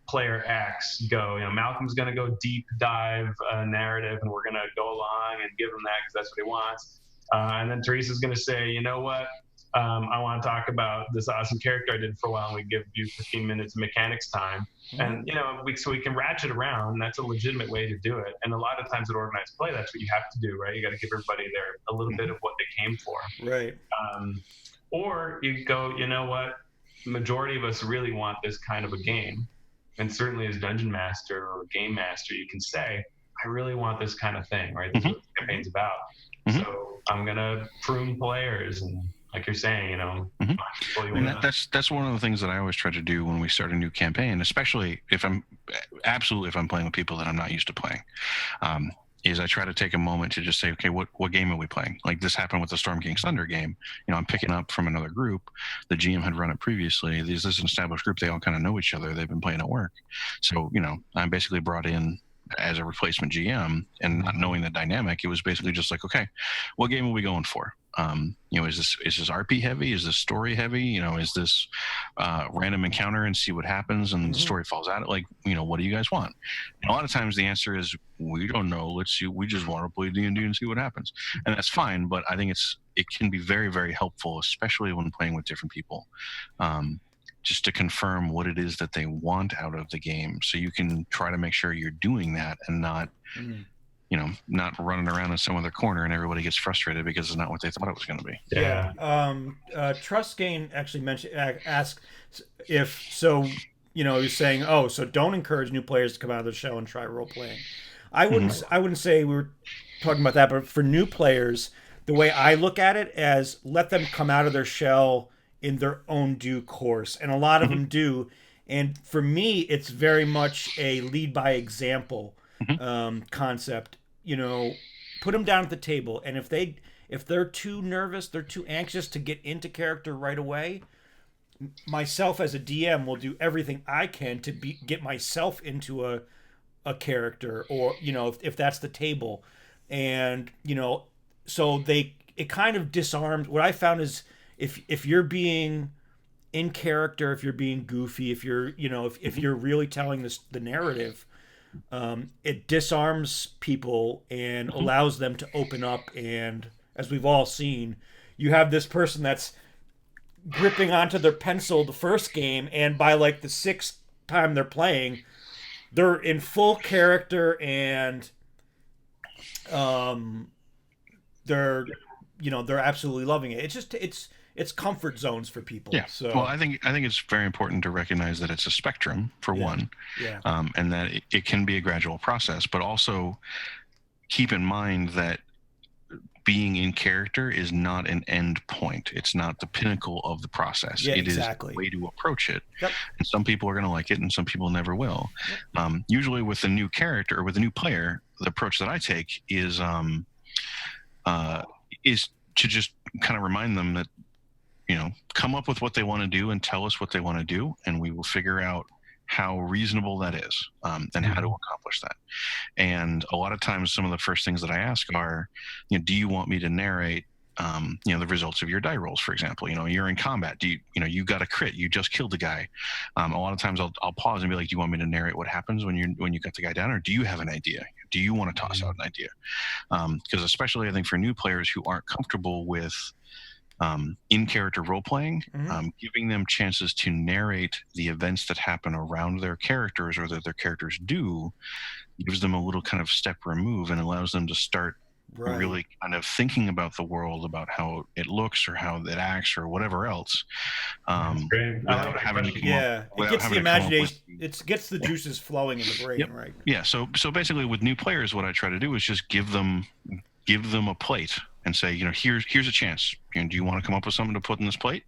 player X go, Malcolm's going to go deep dive narrative, and we're going to go along and give him that because that's what he wants. And then Teresa's going to say, you know what? I want to talk about this awesome character I did for a while, and we give you 15 minutes of mechanics time. And, so we can ratchet around. That's a legitimate way to do it. And a lot of times at organized play, that's what you have to do, right? You got to give everybody a little bit of what they came for. Right. Or you go, you know what? The majority of us really want this kind of a game. And certainly as Dungeon Master or Game Master, you can say, I really want this kind of thing, right? That's what the campaign's about. So I'm going to prune players, and like you're saying, and that's one of the things that I always try to do when we start a new campaign, especially if I'm playing with people that I'm not used to playing. is I try to take a moment to just say, okay, what game are we playing? Like this happened with the Storm King's Thunder game. I'm picking up from another group. The GM had run it previously. This is an established group. They all kind of know each other. They've been playing at work. So, I'm basically brought in as a replacement GM, and not knowing the dynamic, it was basically just like, okay, what game are we going for? Is this RP heavy? Is this story heavy? Is this random encounter and see what happens and the story falls out? Like, what do you guys want? And a lot of times the answer is, we don't know. Let's see. We just want to play D&D and see what happens. And that's fine. But I think it can be very, very helpful, especially when playing with different people. Just to confirm what it is that they want out of the game, so you can try to make sure you're doing that and not not running around in some other corner and everybody gets frustrated because it's not what they thought it was going to be. Trust Gain actually asked if so. He's saying, oh, so don't encourage new players to come out of the shell and try role playing. I wouldn't say we were talking about that, but for new players, the way I look at it as let them come out of their shell in their own due course, and a lot of them do. And for me, it's very much a lead by example concept. Put them down at the table, and if they're too nervous, they're too anxious to get into character right away, myself as a DM will do everything I can to get myself into a character, or if that's the table, and so it kind of disarms. What I found is if you're being in character, if you're being goofy, if you're if you're really telling the narrative, it disarms people and allows them to open up. And as we've all seen, you have this person that's gripping onto their pencil the first game, and by like the sixth time they're playing, they're in full character, and they're absolutely loving it. It's comfort zones for people. Yeah. So well, I think it's very important to recognize that it's a spectrum for one, and that it can be a gradual process, but also keep in mind that being in character is not an end point. It's not the pinnacle of the process. Yeah, it exactly. is a way to approach it. Yep. And some people are going to like it and some people never will. Yep. Usually with a new character or with a new player, the approach that I take is to just kind of remind them that, come up with what they want to do and tell us what they want to do, and we will figure out how reasonable that is, and how to accomplish that. And a lot of times, some of the first things that I ask are, do you want me to narrate, the results of your die rolls, for example? You're in combat. You got a crit, you just killed a guy. A lot of times I'll pause and be like, do you want me to narrate what happens when you got the guy down, or do you have an idea? Do you want to toss out an idea? Because especially I think for new players who aren't comfortable with in-character role-playing, giving them chances to narrate the events that happen around their characters or that their characters do gives them a little kind of step remove and allows them to start really kind of thinking about the world, about how it looks or how it acts or whatever else, without having to it gets the imagination, it gets the juices flowing in the brain. Right. Yeah. So basically with new players, what I try to do is just give them a plate and say, here's a chance. Do you want to come up with something to put in this plate?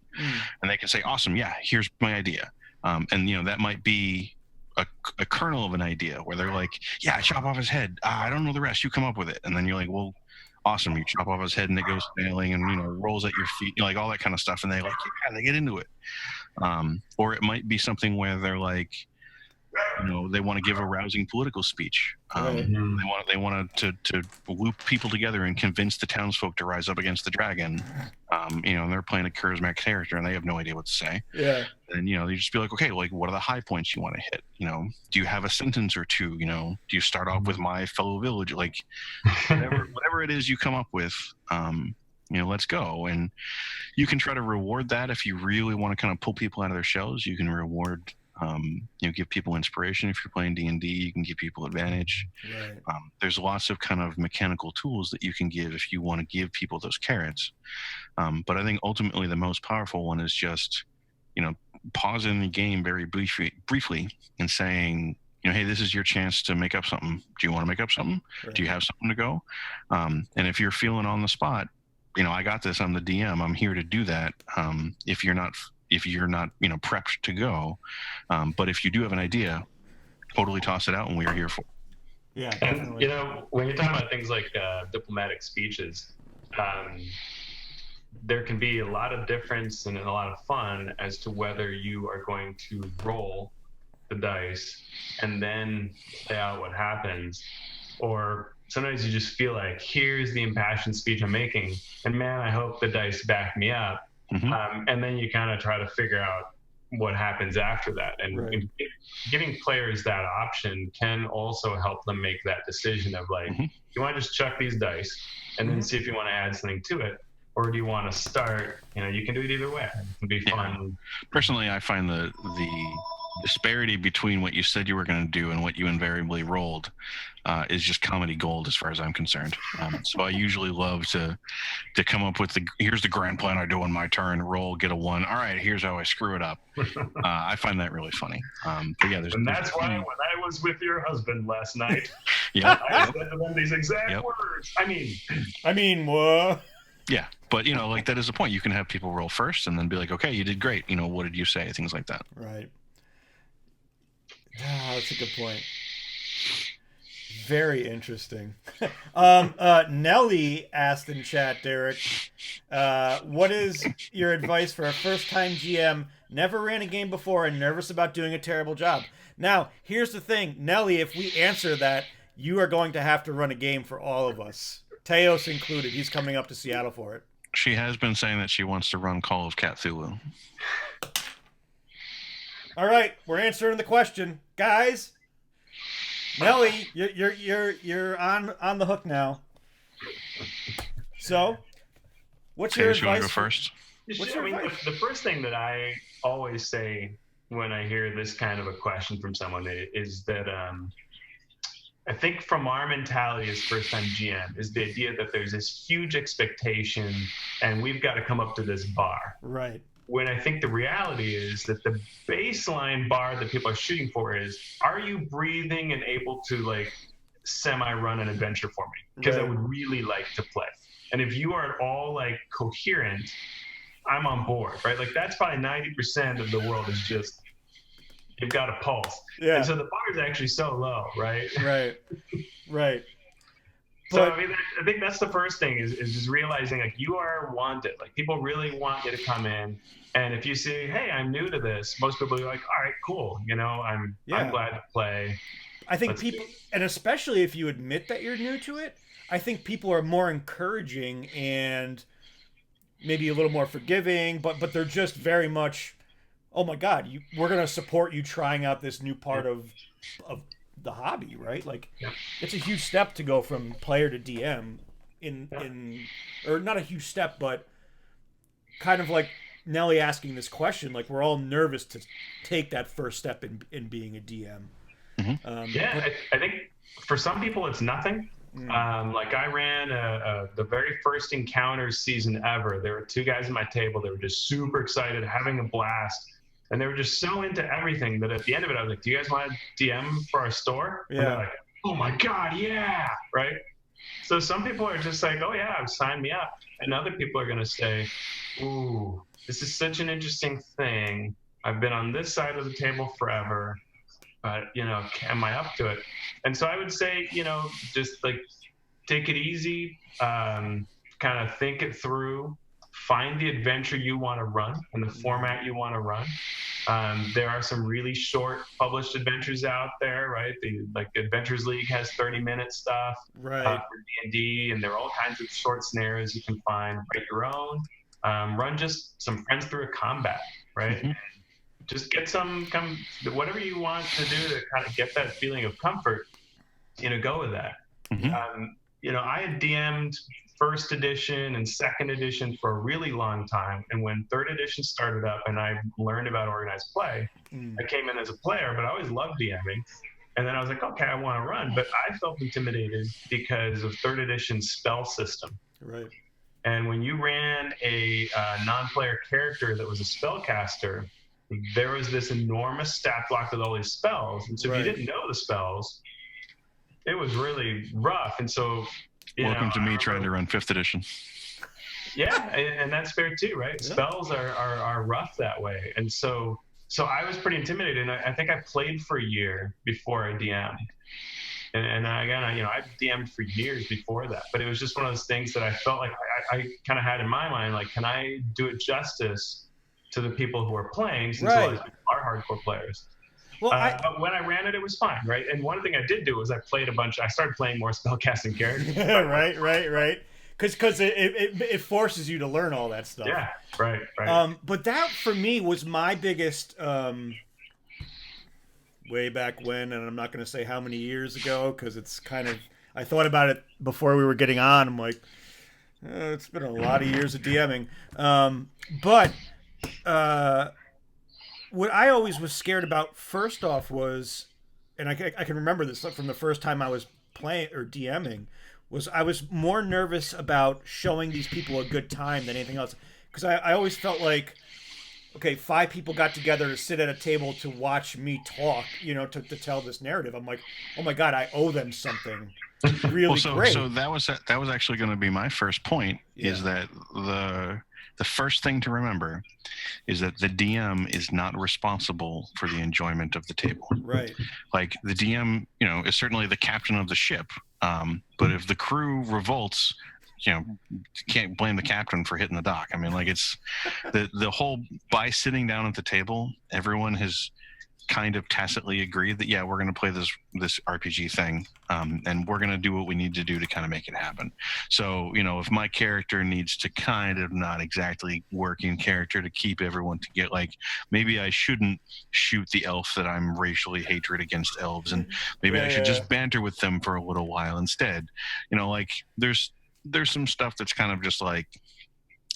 And they can say, awesome, yeah, here's my idea. And that might be a kernel of an idea where they're like, yeah, chop off his head. I don't know the rest. You come up with it. And then you're like, well, awesome. You chop off his head and it goes sailing and rolls at your feet, like all that kind of stuff. And they they get into it. Or it might be something where they're like, they want to give a rousing political speech. They want to loop people together and convince the townsfolk to rise up against the dragon. And they're playing a charismatic character and they have no idea what to say. Yeah. And you just be like, okay, like what are the high points you want to hit? Do you have a sentence or two? Do you start off with my fellow village? Like whatever it is you come up with. Let's go. And you can try to reward that if you really want to kind of pull people out of their shells. You can reward. Give people inspiration. If you're playing D&D, you can give people advantage. Right. There's lots of kind of mechanical tools that you can give if you want to give people those carrots. But I think ultimately the most powerful one is just, pausing the game very briefly and saying, hey, this is your chance to make up something. Do you want to make up something? Right. Do you have something to go? And if you're feeling on the spot, I got this. I'm the DM. I'm here to do that. If you're not prepped to go, but if you do have an idea, totally toss it out and we are here for it. Yeah, And definitely. you know, when you're talking about things like diplomatic speeches, there can be a lot of difference and a lot of fun as to whether you are going to roll the dice and then play out what happens, or sometimes you just feel like, here's the impassioned speech I'm making, and man, I hope the dice back me up. And then you kind of try to figure out what happens after that. And giving players that option can also help them make that decision of like, you want to just chuck these dice and then see if you want to add something to it, or do you want to start? You know, you can do it either way. It can be fun. Personally, I find the disparity between what you said you were going to do and what you invariably rolled is just comedy gold as far as I'm concerned. So I usually love to come up with here's the grand plan I do on my turn, roll, get a 1. All right, here's how I screw it up. I find that really funny. But yeah, and that's why when I was with your husband last night, I said to them these exact words. I mean, what? Yeah, but you know, like that is the point. You can have people roll first and then be like, okay, you did great. You know, what did you say? Things like that. Right. That's a good point. Very interesting. Nelly asked in chat, Derek, what is your advice for a first-time GM, never ran a game before and nervous about doing a terrible job? Now, here's the thing, Nelly, if we answer that, you are going to have to run a game for all of us. Teos included. He's coming up to Seattle for it. She has been saying that she wants to run Call of Cthulhu. All right, we're answering the question, guys. Nelly, you're on the hook now. So, what's your advice? You want to go first? What's your advice? The first thing that I always say when I hear this kind of a question from someone is that I think from our mentality as first-time GM is the idea that there's this huge expectation and we've got to come up to this bar. Right. When I think the reality is that the baseline bar that people are shooting for is, are you breathing and able to like semi-run an adventure for me? Because I would really like to play. And if you are at all like coherent, I'm on board, right? Like that's probably 90% of the world is just, you've got a pulse. Yeah. And so the bar is actually so low, right? Right. So I mean, I think that's the first thing is just realizing like you are wanted. Like people really want you to come in, and if you say, "Hey, I'm new to this," most people are like, "All right, cool. You know, I'm glad to play." I think people, and especially if you admit that you're new to it, I think people are more encouraging and maybe a little more forgiving. But they're just very much, oh my God, we're gonna support you trying out this new part of the hobby, right? Like it's a huge step to go from player to DM or not a huge step, but kind of like Nelly asking this question, like we're all nervous to take that first step in being a DM. I think for some people it's nothing. Like I ran the very first Encounters season ever. There were 2 guys at my table. They were just super excited, having a blast. And they were just so into everything that at the end of it, I was like, do you guys want to DM for our store? Yeah. And they're like, oh my God, yeah, right? So some people are just like, oh yeah, sign me up. And other people are going to say, ooh, this is such an interesting thing. I've been on this side of the table forever, but, you know, am I up to it? And so I would say, you know, just like take it easy, kind of think it through. Find the adventure you want to run and the format you want to run. There are some really short published adventures out there, right? Like Adventures League has 30-minute stuff for D&D, and there are all kinds of short scenarios you can find. Write your own. Run just some friends through a combat, right? Just get whatever you want to do to kind of get that feeling of comfort. You know, go with that. You know, I had DM'd first edition and second edition for a really long time, and when third edition started up and I learned about organized play, I came in as a player, but I always loved DMing. And then I was like, okay, I want to run, but I felt intimidated because of third edition's spell system. Right. And when you ran a non-player character that was a spellcaster, there was this enormous stat block with all these spells, and so if you didn't know the spells, it was really rough. And so welcome to me trying to run 5th edition. Yeah, and that's fair too, right? Yeah. Spells are rough that way. And so I was pretty intimidated. And I think I played for a year before I DM'd. And again, I've DM'd for years before that, but it was just one of those things that I felt like I kind of had in my mind, like, can I do it justice to the people who are playing, since a lot of people are hardcore players. Well, but when I ran it, it was fine, right? And one thing I did do was I started playing more spellcasting characters. right. Because it forces you to learn all that stuff. Yeah, right. But that, for me, was my biggest, way back when, and I'm not going to say how many years ago, because it's kind of, I thought about it before we were getting on. I'm like, it's been a lot of years of DMing. But what I always was scared about, first off, was, and I can remember this from the first time I was playing or DMing, was I was more nervous about showing these people a good time than anything else. Because I always felt like, okay, 5 people got together to sit at a table to watch me talk, to tell this narrative. I'm like, oh my God, I owe them something really great. So that was actually going to be my first point, is that the first thing to remember is that the DM is not responsible for the enjoyment of the table. Right. Like, the DM, is certainly the captain of the ship. But if the crew revolts, can't blame the captain for hitting the dock. I mean, like, it's the whole, by sitting down at the table, everyone has kind of tacitly agreed that, we're going to play this RPG thing, and we're going to do what we need to do to kind of make it happen. So, if my character needs to kind of not exactly work in character to keep everyone to get, like, maybe I shouldn't shoot the elf that I'm racially hatred against elves, and maybe I should just banter with them for a little while instead. Like, there's some stuff that's kind of just like,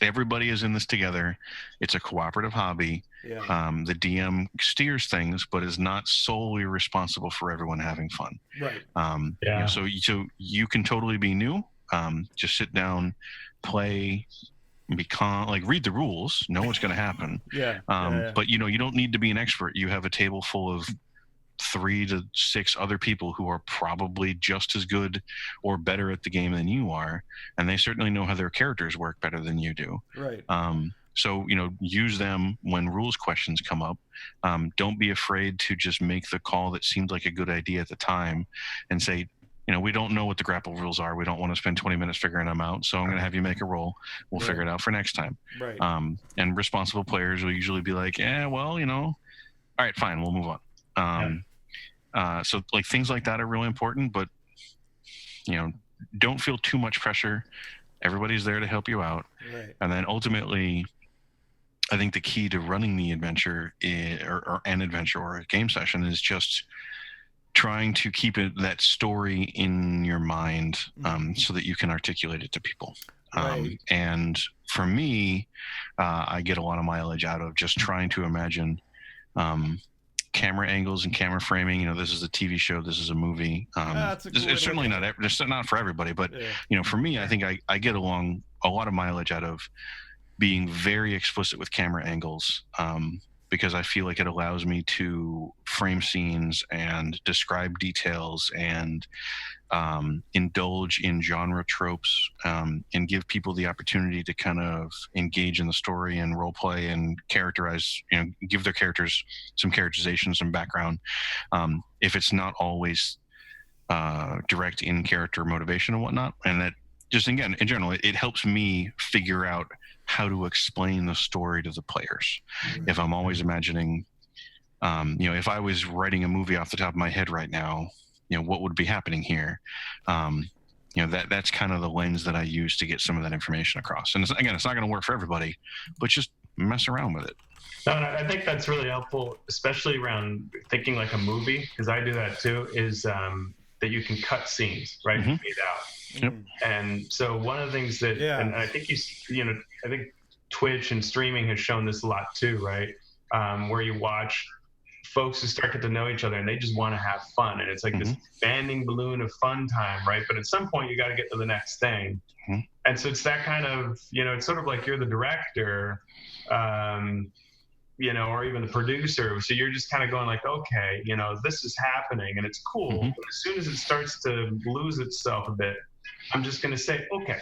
everybody is in this together. It's a cooperative hobby. Yeah. The DM steers things, but is not solely responsible for everyone having fun. Right. So you can totally be new. Just sit down, play, be calm, like, read the rules, know what's going to happen. But you don't need to be an expert. You have a table full of 3 to 6 other people who are probably just as good or better at the game than you are, and they certainly know how their characters work better than you do. Right. So use them when rules questions come up. Don't be afraid to just make the call that seemed like a good idea at the time, and say, we don't know what the grapple rules are. We don't want to spend 20 minutes figuring them out, so I'm going to have you make a roll. We'll figure it out for next time. Right. And responsible players will usually be like, all right, fine, we'll move on. So, like, things like that are really important, but don't feel too much pressure. Everybody's there to help you out. Right. And then ultimately, I think the key to running the adventure or an adventure or a game session is just trying to keep that story in your mind, so that you can articulate it to people. Right. And for me, I get a lot of mileage out of just trying to imagine camera angles and camera framing. This is a TV show, this is a movie. It's certainly not for everybody, but for me, I think I get a lot of mileage out of being very explicit with camera angles, because I feel like it allows me to frame scenes and describe details and indulge in genre tropes, and give people the opportunity to kind of engage in the story and role play and characterize, give their characters some characterization, some background. If it's not always direct in character motivation and whatnot, and that just, again, in general, it helps me figure out how to explain the story to the players. If I'm always imagining, if I was writing a movie off the top of my head right now, what would be happening here? That's kind of the lens that I use to get some of that information across. And it's not going to work for everybody, but just mess around with it. No, I think that's really helpful, especially around thinking like a movie, because I do that too, is that you can cut scenes, right? Fade out. Yep. And so one of the things that, and I think I think Twitch and streaming has shown this a lot too, right? Where you watch folks who start to get to know each other and they just want to have fun, and it's like this expanding balloon of fun time, right? But at some point you got to get to the next thing. And so it's that kind of, it's sort of like you're the director, or even the producer. So you're just kind of going like, okay, this is happening and it's cool. But as soon as it starts to lose itself a bit, I'm just going to say, okay,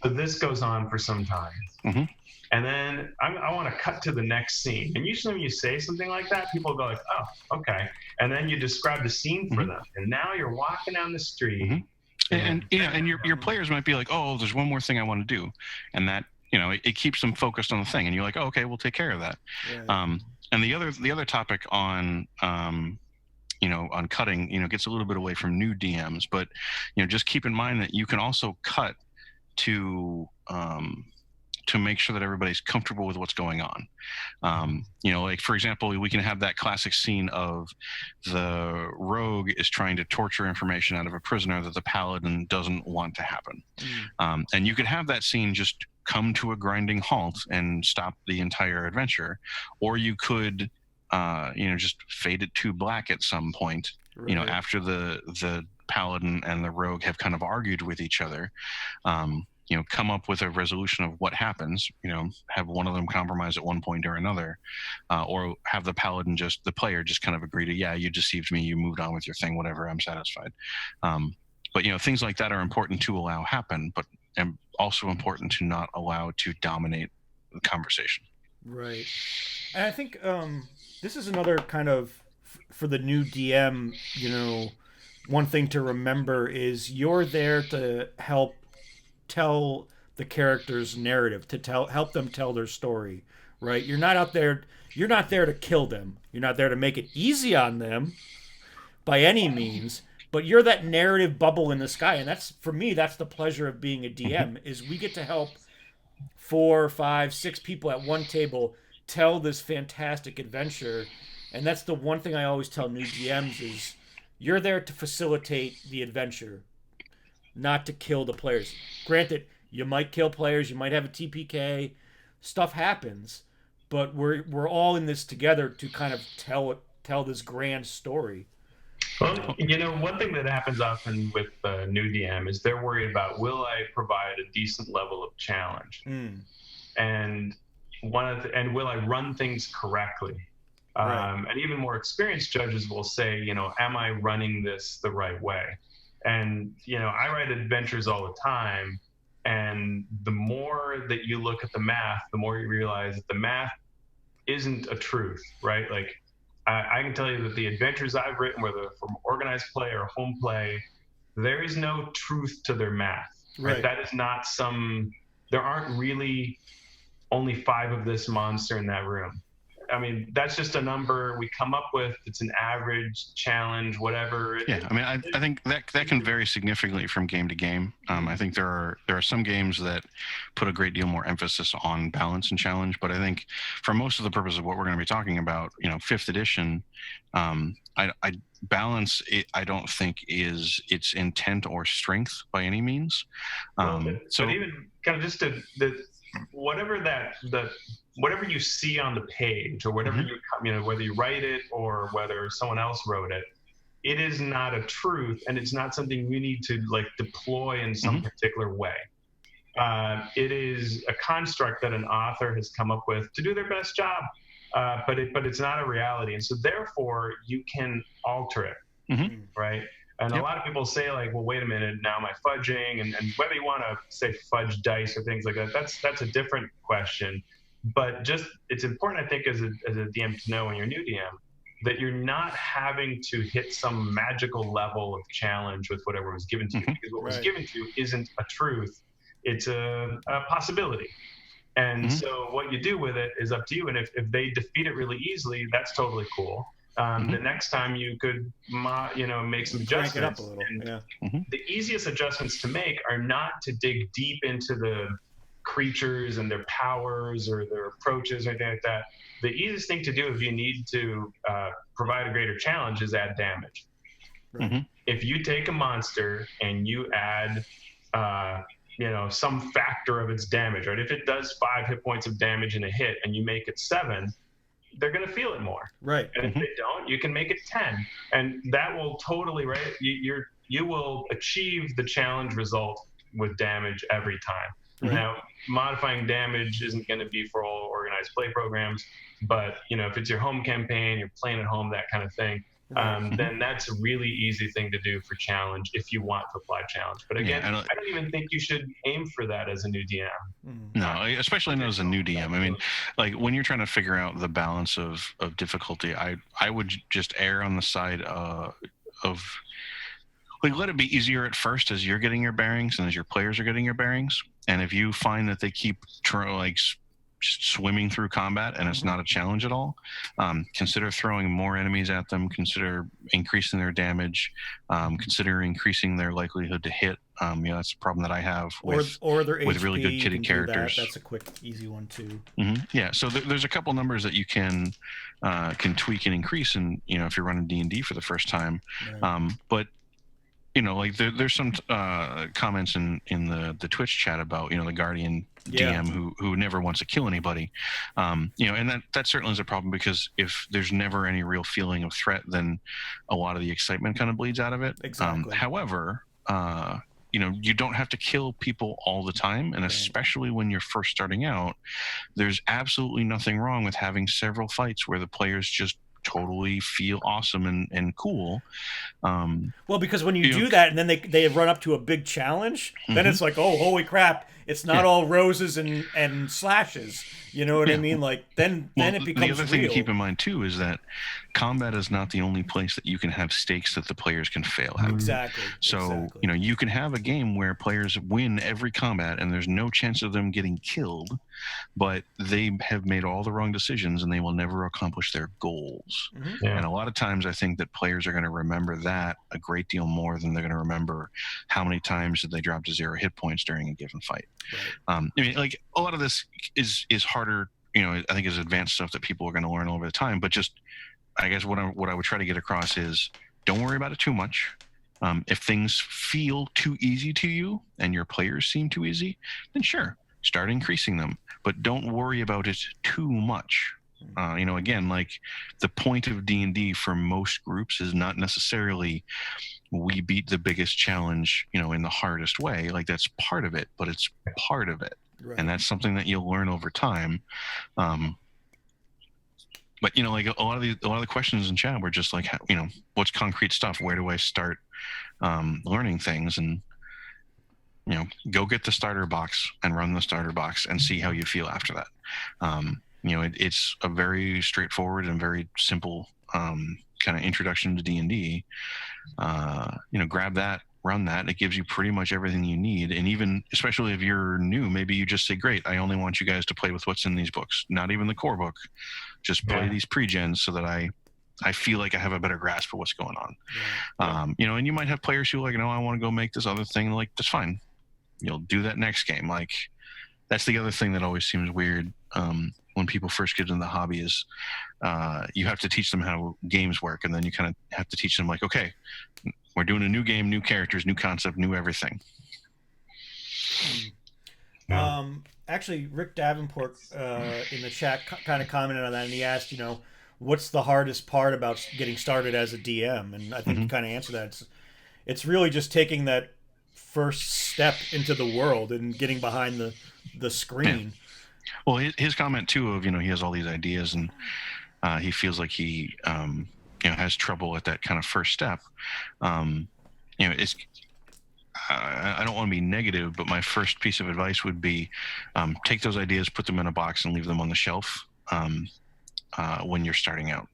so this goes on for some time. And then I want to cut to the next scene. And usually when you say something like that, people go like, oh, okay. And then you describe the scene for them. And now you're walking down the street. And your players might be like, oh, there's one more thing I want to do. And that, it keeps them focused on the thing. And you're like, oh, okay, we'll take care of that. Right. And the other topic on on cutting, gets a little bit away from new DMs, but just keep in mind that you can also cut to make sure that everybody's comfortable with what's going on. Like for example, we can have that classic scene of the rogue is trying to torture information out of a prisoner that the paladin doesn't want to happen. And you could have that scene just come to a grinding halt and stop the entire adventure, or you could just fade it to black at some point, right. After the paladin and the rogue have kind of argued with each other, come up with a resolution of what happens, have one of them compromise at one point or another, or have the paladin the player just kind of agree to, yeah, you deceived me, you moved on with your thing, whatever, I'm satisfied. But things like that are important to allow happen, but and also important to not allow to dominate the conversation. Right. And I think this is another kind of, for the new DM, one thing to remember is you're there to help tell the character's narrative, to help them tell their story, right? You're not there to kill them. You're not there to make it easy on them by any means, but you're that narrative bubble in the sky. And that's, for me, that's the pleasure of being a DM, is we get to help 4, 5, 6 people at one table tell this fantastic adventure. And that's the one thing I always tell new DMs is you're there to facilitate the adventure, not to kill the players. Granted, you might kill players, you might have a TPK, stuff happens, but we're all in this together to kind of tell this grand story. Well, one thing that happens often with new DM is they're worried about, will I provide a decent level of challenge? And will I run things correctly? Right. And even more experienced judges will say, am I running this the right way? And, I write adventures all the time. And the more that you look at the math, the more you realize that the math isn't a truth, right? Like, I can tell you that the adventures I've written, whether from organized play or home play, there is no truth to their math, right? That is not there aren't really only 5 of this monster in that room. I mean, that's just a number we come up with. It's an average challenge, whatever. Yeah, I mean, I think that can vary significantly from game to game. I think there are some games that put a great deal more emphasis on balance and challenge, but I think for most of the purpose of what we're going to be talking about, 5th edition, balance, I don't think is its intent or strength by any means. But even kind of just whatever you see on the page, or whatever whether you write it or whether someone else wrote it, it is not a truth, and it's not something you need to deploy in some particular way. It is a construct that an author has come up with to do their best job, but it's not a reality, and so therefore you can alter it, right? And a lot of people say, well, wait a minute, now am I fudging? And whether you want to say fudge dice or things like that, that's a different question. But just, it's important, I think, as a DM to know when you're a new DM, that you're not having to hit some magical level of challenge with whatever was given to you. Because what was given to you isn't a truth, it's a possibility. And so what you do with it is up to you. And if they defeat it really easily, that's totally cool. The next time you could, make some adjustments. It up a little. The easiest adjustments to make are not to dig deep into the creatures and their powers or their approaches or anything like that. The easiest thing to do if you need to provide a greater challenge is add damage. If you take a monster and you add, some factor of its damage, right? If it does 5 hit points of damage in a hit and you make it 7, they're going to feel it more. Right. And if they don't, you can make it 10. And that will totally, right? You will achieve the challenge result with damage every time. Now, modifying damage isn't going to be for all organized play programs, but, if it's your home campaign, you're playing at home, that kind of thing, then that's a really easy thing to do for challenge if you want to apply challenge. But again, I don't even think you should aim for that as a new DM. No, especially not as a new DM. I mean, like when you're trying to figure out the balance of difficulty, I would just err on the side of like let it be easier at first as you're getting your bearings and as your players are getting your bearings. And if you find that they keep just swimming through combat and it's not a challenge at all, consider throwing more enemies at them, consider increasing their damage, consider increasing their likelihood to hit. That's a problem that I have with their HP, with really good kitted characters. That's a quick, easy one too. Yeah, so there's a couple numbers that you can tweak and increase, and if you're running D&D for the first time, but like there's some comments in the Twitch chat about the Guardian DM who never wants to kill anybody, and that certainly is a problem, because if there's never any real feeling of threat, then a lot of the excitement kind of bleeds out of it. Exactly. However, you don't have to kill people all the time, and especially when you're first starting out, there's absolutely nothing wrong with having several fights where the players just totally feel awesome and cool. Well, because when you do that and then they run up to a big challenge, then it's like, oh, holy crap, it's not all roses and slashes. You know what I mean? Like then it becomes the other thing real. to keep in mind too is that combat is not the only place that you can have stakes that the players can fail at. Exactly. So you can have a game where players win every combat and there's no chance of them getting killed, but they have made all the wrong decisions and they will never accomplish their goals. And a lot of times I think that players are going to remember that a great deal more than they're going to remember how many times did they drop to 0 hit points during a given fight. I mean, like a lot of this is harder, I think is advanced stuff that people are going to learn over the time, but just I guess what I would try to get across is don't worry about it too much. If things feel too easy to you and your players seem too easy, then sure, start increasing them, but don't worry about it too much. Again, like the point of D&D for most groups is not necessarily we beat the biggest challenge, in the hardest way. Like that's part of it, but it's part of it. Right. And that's something that you'll learn over time. But like a lot of the questions in chat were just like, what's concrete stuff? Where do I start learning things? And go get the starter box and run the starter box and see how you feel after that. It's a very straightforward and very simple kind of introduction to D&D. Grab that, run that. It gives you pretty much everything you need. And even, especially if you're new, maybe you just say, great, I only want you guys to play with what's in these books, not even the core book. Just play these pre-gens so that I feel like I have a better grasp of what's going on. And you might have players who are like, no, I want to go make this other thing. Like, that's fine. You'll do that next game. Like, that's the other thing that always seems weird when people first get into the hobby is you have to teach them how games work. And then you kind of have to teach them like, okay, we're doing a new game, new characters, new concept, new everything. Actually, Rick Davenport in the chat kind of commented on that, and he asked, what's the hardest part about getting started as a DM? And I think you kind of answered that. It's really just taking that first step into the world and getting behind the screen. Well, his comment too of he has all these ideas and he feels like he has trouble at that kind of first step. It's I don't want to be negative, but my first piece of advice would be take those ideas, put them in a box, and leave them on the shelf when you're starting out.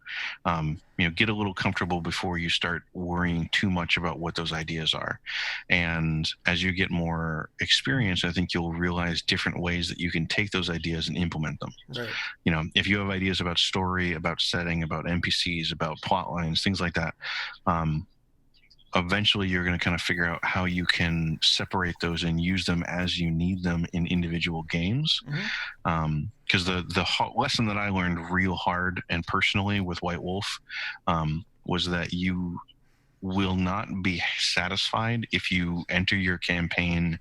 Get a little comfortable before you start worrying too much about what those ideas are. And as you get more experience, I think you'll realize different ways that you can take those ideas and implement them. Right. If you have ideas about story, about setting, about NPCs, about plot lines, things like that, eventually you're going to kind of figure out how you can separate those and use them as you need them in individual games. Because the lesson that I learned real hard and personally with White Wolf was that you will not be satisfied if you enter your campaign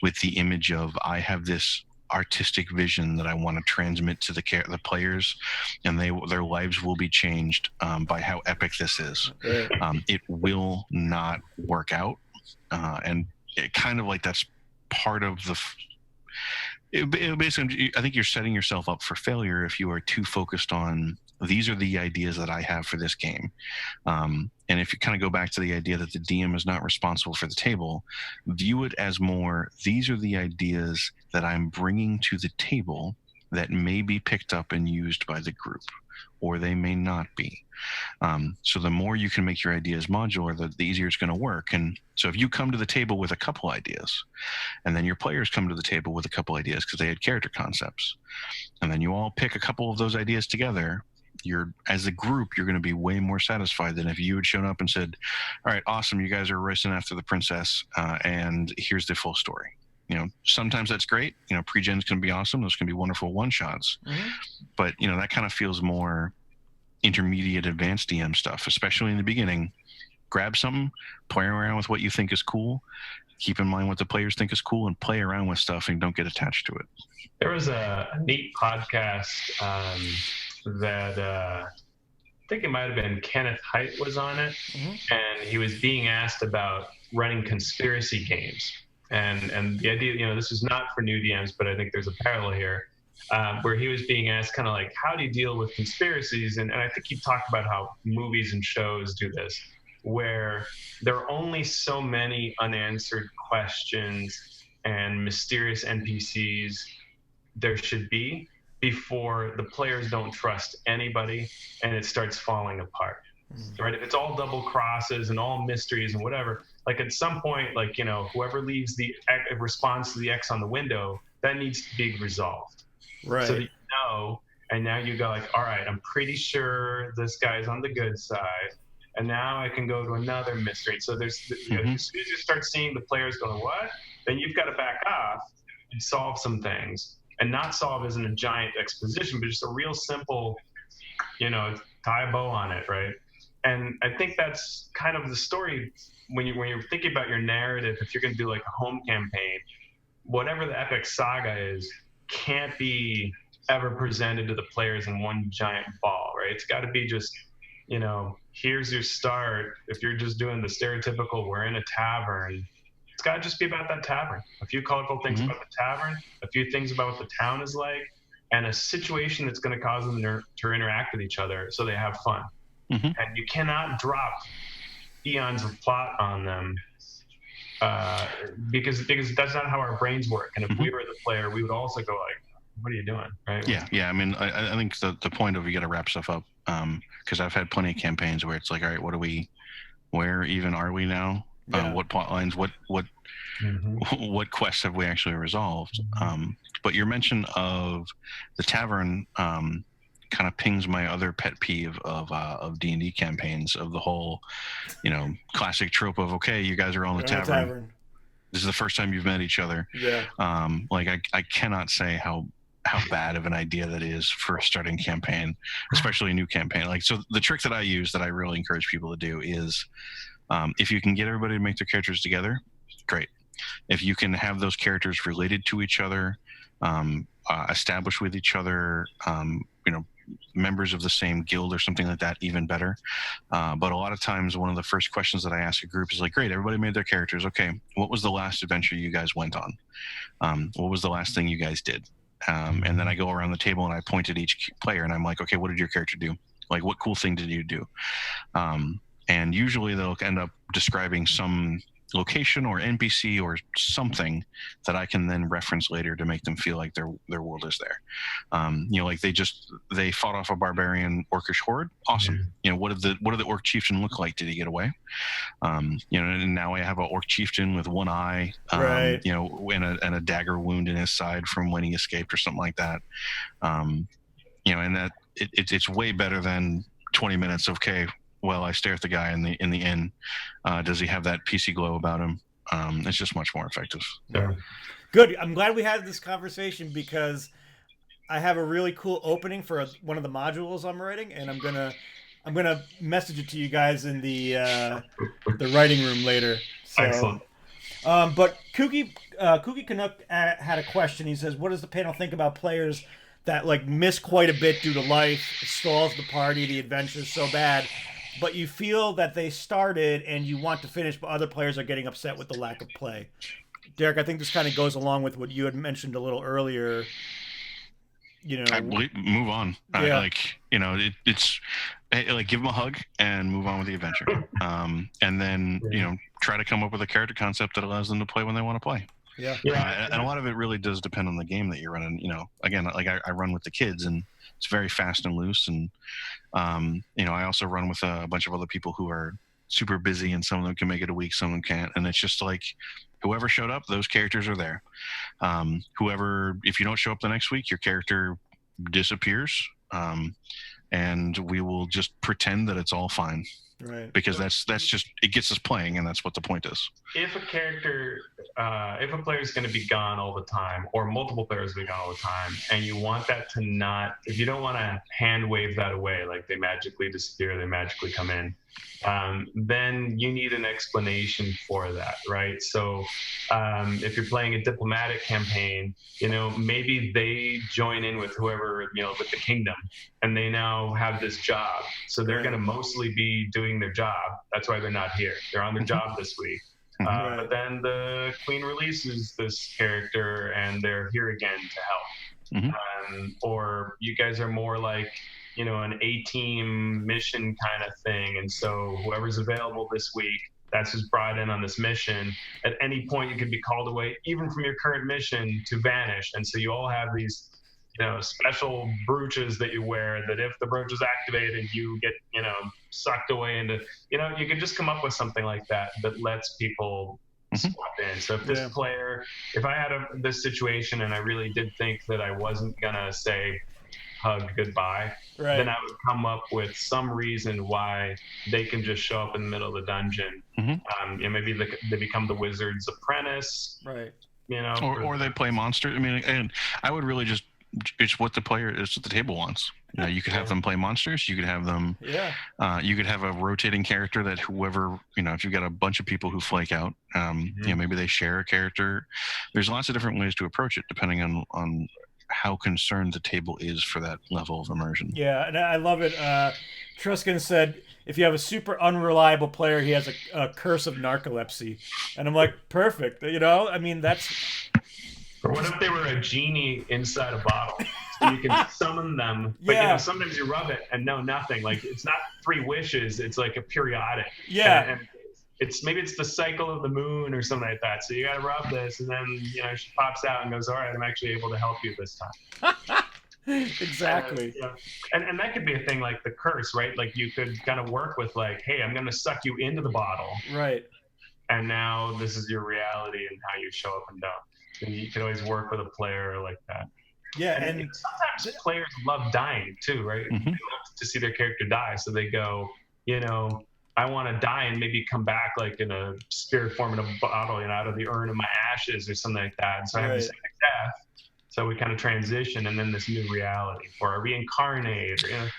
with the image of, I have this artistic vision that I want to transmit to the players, and their lives will be changed by how epic this is. It will not work out, and it kind of like that's part of the. Basically, I think you're setting yourself up for failure if you are too focused on these are the ideas that I have for this game. And if you kind of go back to the idea that the DM is not responsible for the table, view it as more, these are the ideas that I'm bringing to the table that may be picked up and used by the group, or they may not be. So the more you can make your ideas modular, the easier it's going to work. And so if you come to the table with a couple ideas, and then your players come to the table with a couple ideas because they had character concepts, and then you all pick a couple of those ideas together, as a group, you're going to be way more satisfied than if you had shown up and said, all right, awesome, you guys are racing after the princess, and here's the full story. Sometimes that's great. Pre-gens can be awesome. Those can be wonderful one-shots. Mm-hmm. But, that kind of feels more intermediate advanced DM stuff, especially in the beginning. Grab something, play around with what you think is cool, keep in mind what the players think is cool, and play around with stuff and don't get attached to it. There was a neat podcast that I think it might have been Kenneth Haidt was on it, and he was being asked about running conspiracy games. And the idea, this is not for new DMs, but I think there's a parallel here, where he was being asked kind of like, how do you deal with conspiracies? And I think he talked about how movies and shows do this, where there are only so many unanswered questions and mysterious NPCs there should be before the players don't trust anybody and it starts falling apart. Right? If it's all double crosses and all mysteries and whatever, like at some point, whoever leaves the response to the X on the window, that needs to be resolved. Right. So that and now you go like, all right, I'm pretty sure this guy's on the good side. And now I can go to another mystery. So there's, as soon as you start seeing the players going, what? Then you've got to back off and solve some things. And not solve isn't a giant exposition, but just a real simple, tie a bow on it, right? And I think that's kind of the story when you're thinking about your narrative. If you're going to do like a home campaign, whatever the epic saga is, can't be ever presented to the players in one giant ball, right? It's got to be just, here's your start. If you're just doing the stereotypical, we're in a tavern, it's got to just be about that tavern. A few colorful things about the tavern, a few things about what the town is like, and a situation that's going to cause them to interact with each other so they have fun. And you cannot drop eons of plot on them because that's not how our brains work. And if we were the player, we would also go like, what are you doing? Right? Yeah. I mean, I think the point of you got to wrap stuff up, because I've had plenty of campaigns where it's like, all right, where even are we now? What plot lines, what quests have we actually resolved? But your mention of the tavern kind of pings my other pet peeve of D&D campaigns, of the whole, classic trope of, okay, you guys are on the tavern. This is the first time you've met each other. Yeah. I cannot say how bad of an idea that is for a starting campaign, especially a new campaign. So the trick that I use that I really encourage people to do is, if you can get everybody to make their characters together, great. If you can have those characters related to each other, established with each other, members of the same guild or something like that, even better. But a lot of times, one of the first questions that I ask a group is like, great, everybody made their characters. Okay, what was the last adventure you guys went on? What was the last thing you guys did? And then I go around the table and I point at each player and I'm like, okay, what did your character do? Like, what cool thing did you do? And usually they'll end up describing some location or NPC or something that I can then reference later to make them feel like their world is there. Like they fought off a barbarian orcish horde. Awesome. What did the orc chieftain look like? Did he get away? And now I have an orc chieftain with one eye, right. And a dagger wound in his side from when he escaped or something like that. And that it's way better than 20 minutes of, okay, well, I stare at the guy in the inn. Does he have that PC glow about him? It's just much more effective. Yeah. Good. I'm glad we had this conversation because I have a really cool opening for one of the modules I'm writing, and I'm gonna message it to you guys in the writing room later. So, excellent. But Kooky Canuck had a question. He says, "What does the panel think about players that miss quite a bit due to life, stalls the party, the adventure is so bad, but you feel that they started and you want to finish, but other players are getting upset with the lack of play?" Derek, I think this kind of goes along with what you had mentioned a little earlier. move on. Yeah. It's like give them a hug and move on with the adventure. And then try to come up with a character concept that allows them to play when they want to play. Yeah. And a lot of it really does depend on the game that you're running. Again, like I run with the kids, and it's very fast and loose. And I also run with a bunch of other people who are super busy, and some of them can make it a week, some of them can't. And it's just like whoever showed up, those characters are there. If you don't show up the next week, your character disappears, and we will just pretend that it's all fine. Right. Because that's just, it gets us playing, and that's what the point is. If a player is going to be gone all the time, or multiple players will be gone all the time, and you want that to not, if you don't want to hand wave that away, like they magically disappear, they magically come in, then you need an explanation for that, right? So if you're playing a diplomatic campaign, maybe they join in with whoever, with the kingdom, and they now have this job. So they're going to mostly be doing their job. That's why they're not here. They're on their job this week. But then the queen releases this character, and they're here again to help. Or you guys are more like, an A-team mission kind of thing. And so whoever's available this week, that's who's brought in on this mission. At any point, you could be called away, even from your current mission, to vanish. And so you all have these, special brooches that you wear, that if the brooch is activated, you get, sucked away into, you can just come up with something like that lets people swap in. So if this player, if I had this situation and I really did think that I wasn't going to say hug goodbye, then I would come up with some reason why they can just show up in the middle of the dungeon. Maybe they become the wizard's apprentice, right? Or they play monster. I mean, and I would really just, it's what the table wants. You could have them play monsters. You could have them. You could have a rotating character that whoever, if you've got a bunch of people who flake out, maybe they share a character. There's lots of different ways to approach it depending on how concerned the table is for that level of immersion. Yeah, and I love it. Truscan said, if you have a super unreliable player, he has a curse of narcolepsy. And I'm like, perfect. I mean, that's... Or what if they were a genie inside a bottle? So you can summon them, but sometimes you rub it and know nothing. Like, it's not 3 wishes, it's like a periodic. And maybe it's the cycle of the moon or something like that. So you got to rub this, and then she pops out and goes, "All right, I'm actually able to help you this time." Exactly. And that could be a thing like the curse, right? Like you could kind of work with like, "Hey, I'm going to suck you into the bottle," right? And now this is your reality and how you show up and don't. And you can always work with a player like that. Yeah, and sometimes players love dying too, right? They love to see their character die, so they go, I want to die and maybe come back like in a spirit form in a bottle, out of the urn of my ashes or something like that. And so I have this death. So we kind of transition, and then this new reality, or reincarnate. Or, a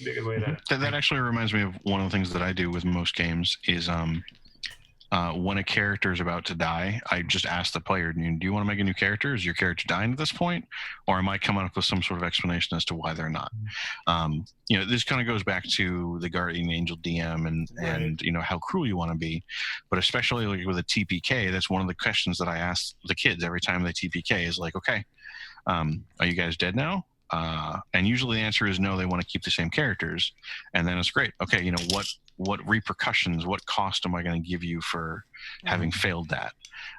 good way to. That actually reminds me of one of the things that I do with most games is when a character is about to die, I just ask the player, do you want to make a new character? Is your character dying at this point? Or am I coming up with some sort of explanation as to why they're not? This kind of goes back to the Guardian Angel DM and how cruel you want to be. But especially like with a TPK, that's one of the questions that I ask the kids every time they TPK is like, okay, are you guys dead now? And usually the answer is no, they want to keep the same characters. And then it's great. Okay, what repercussions, what cost am I going to give you for having failed that?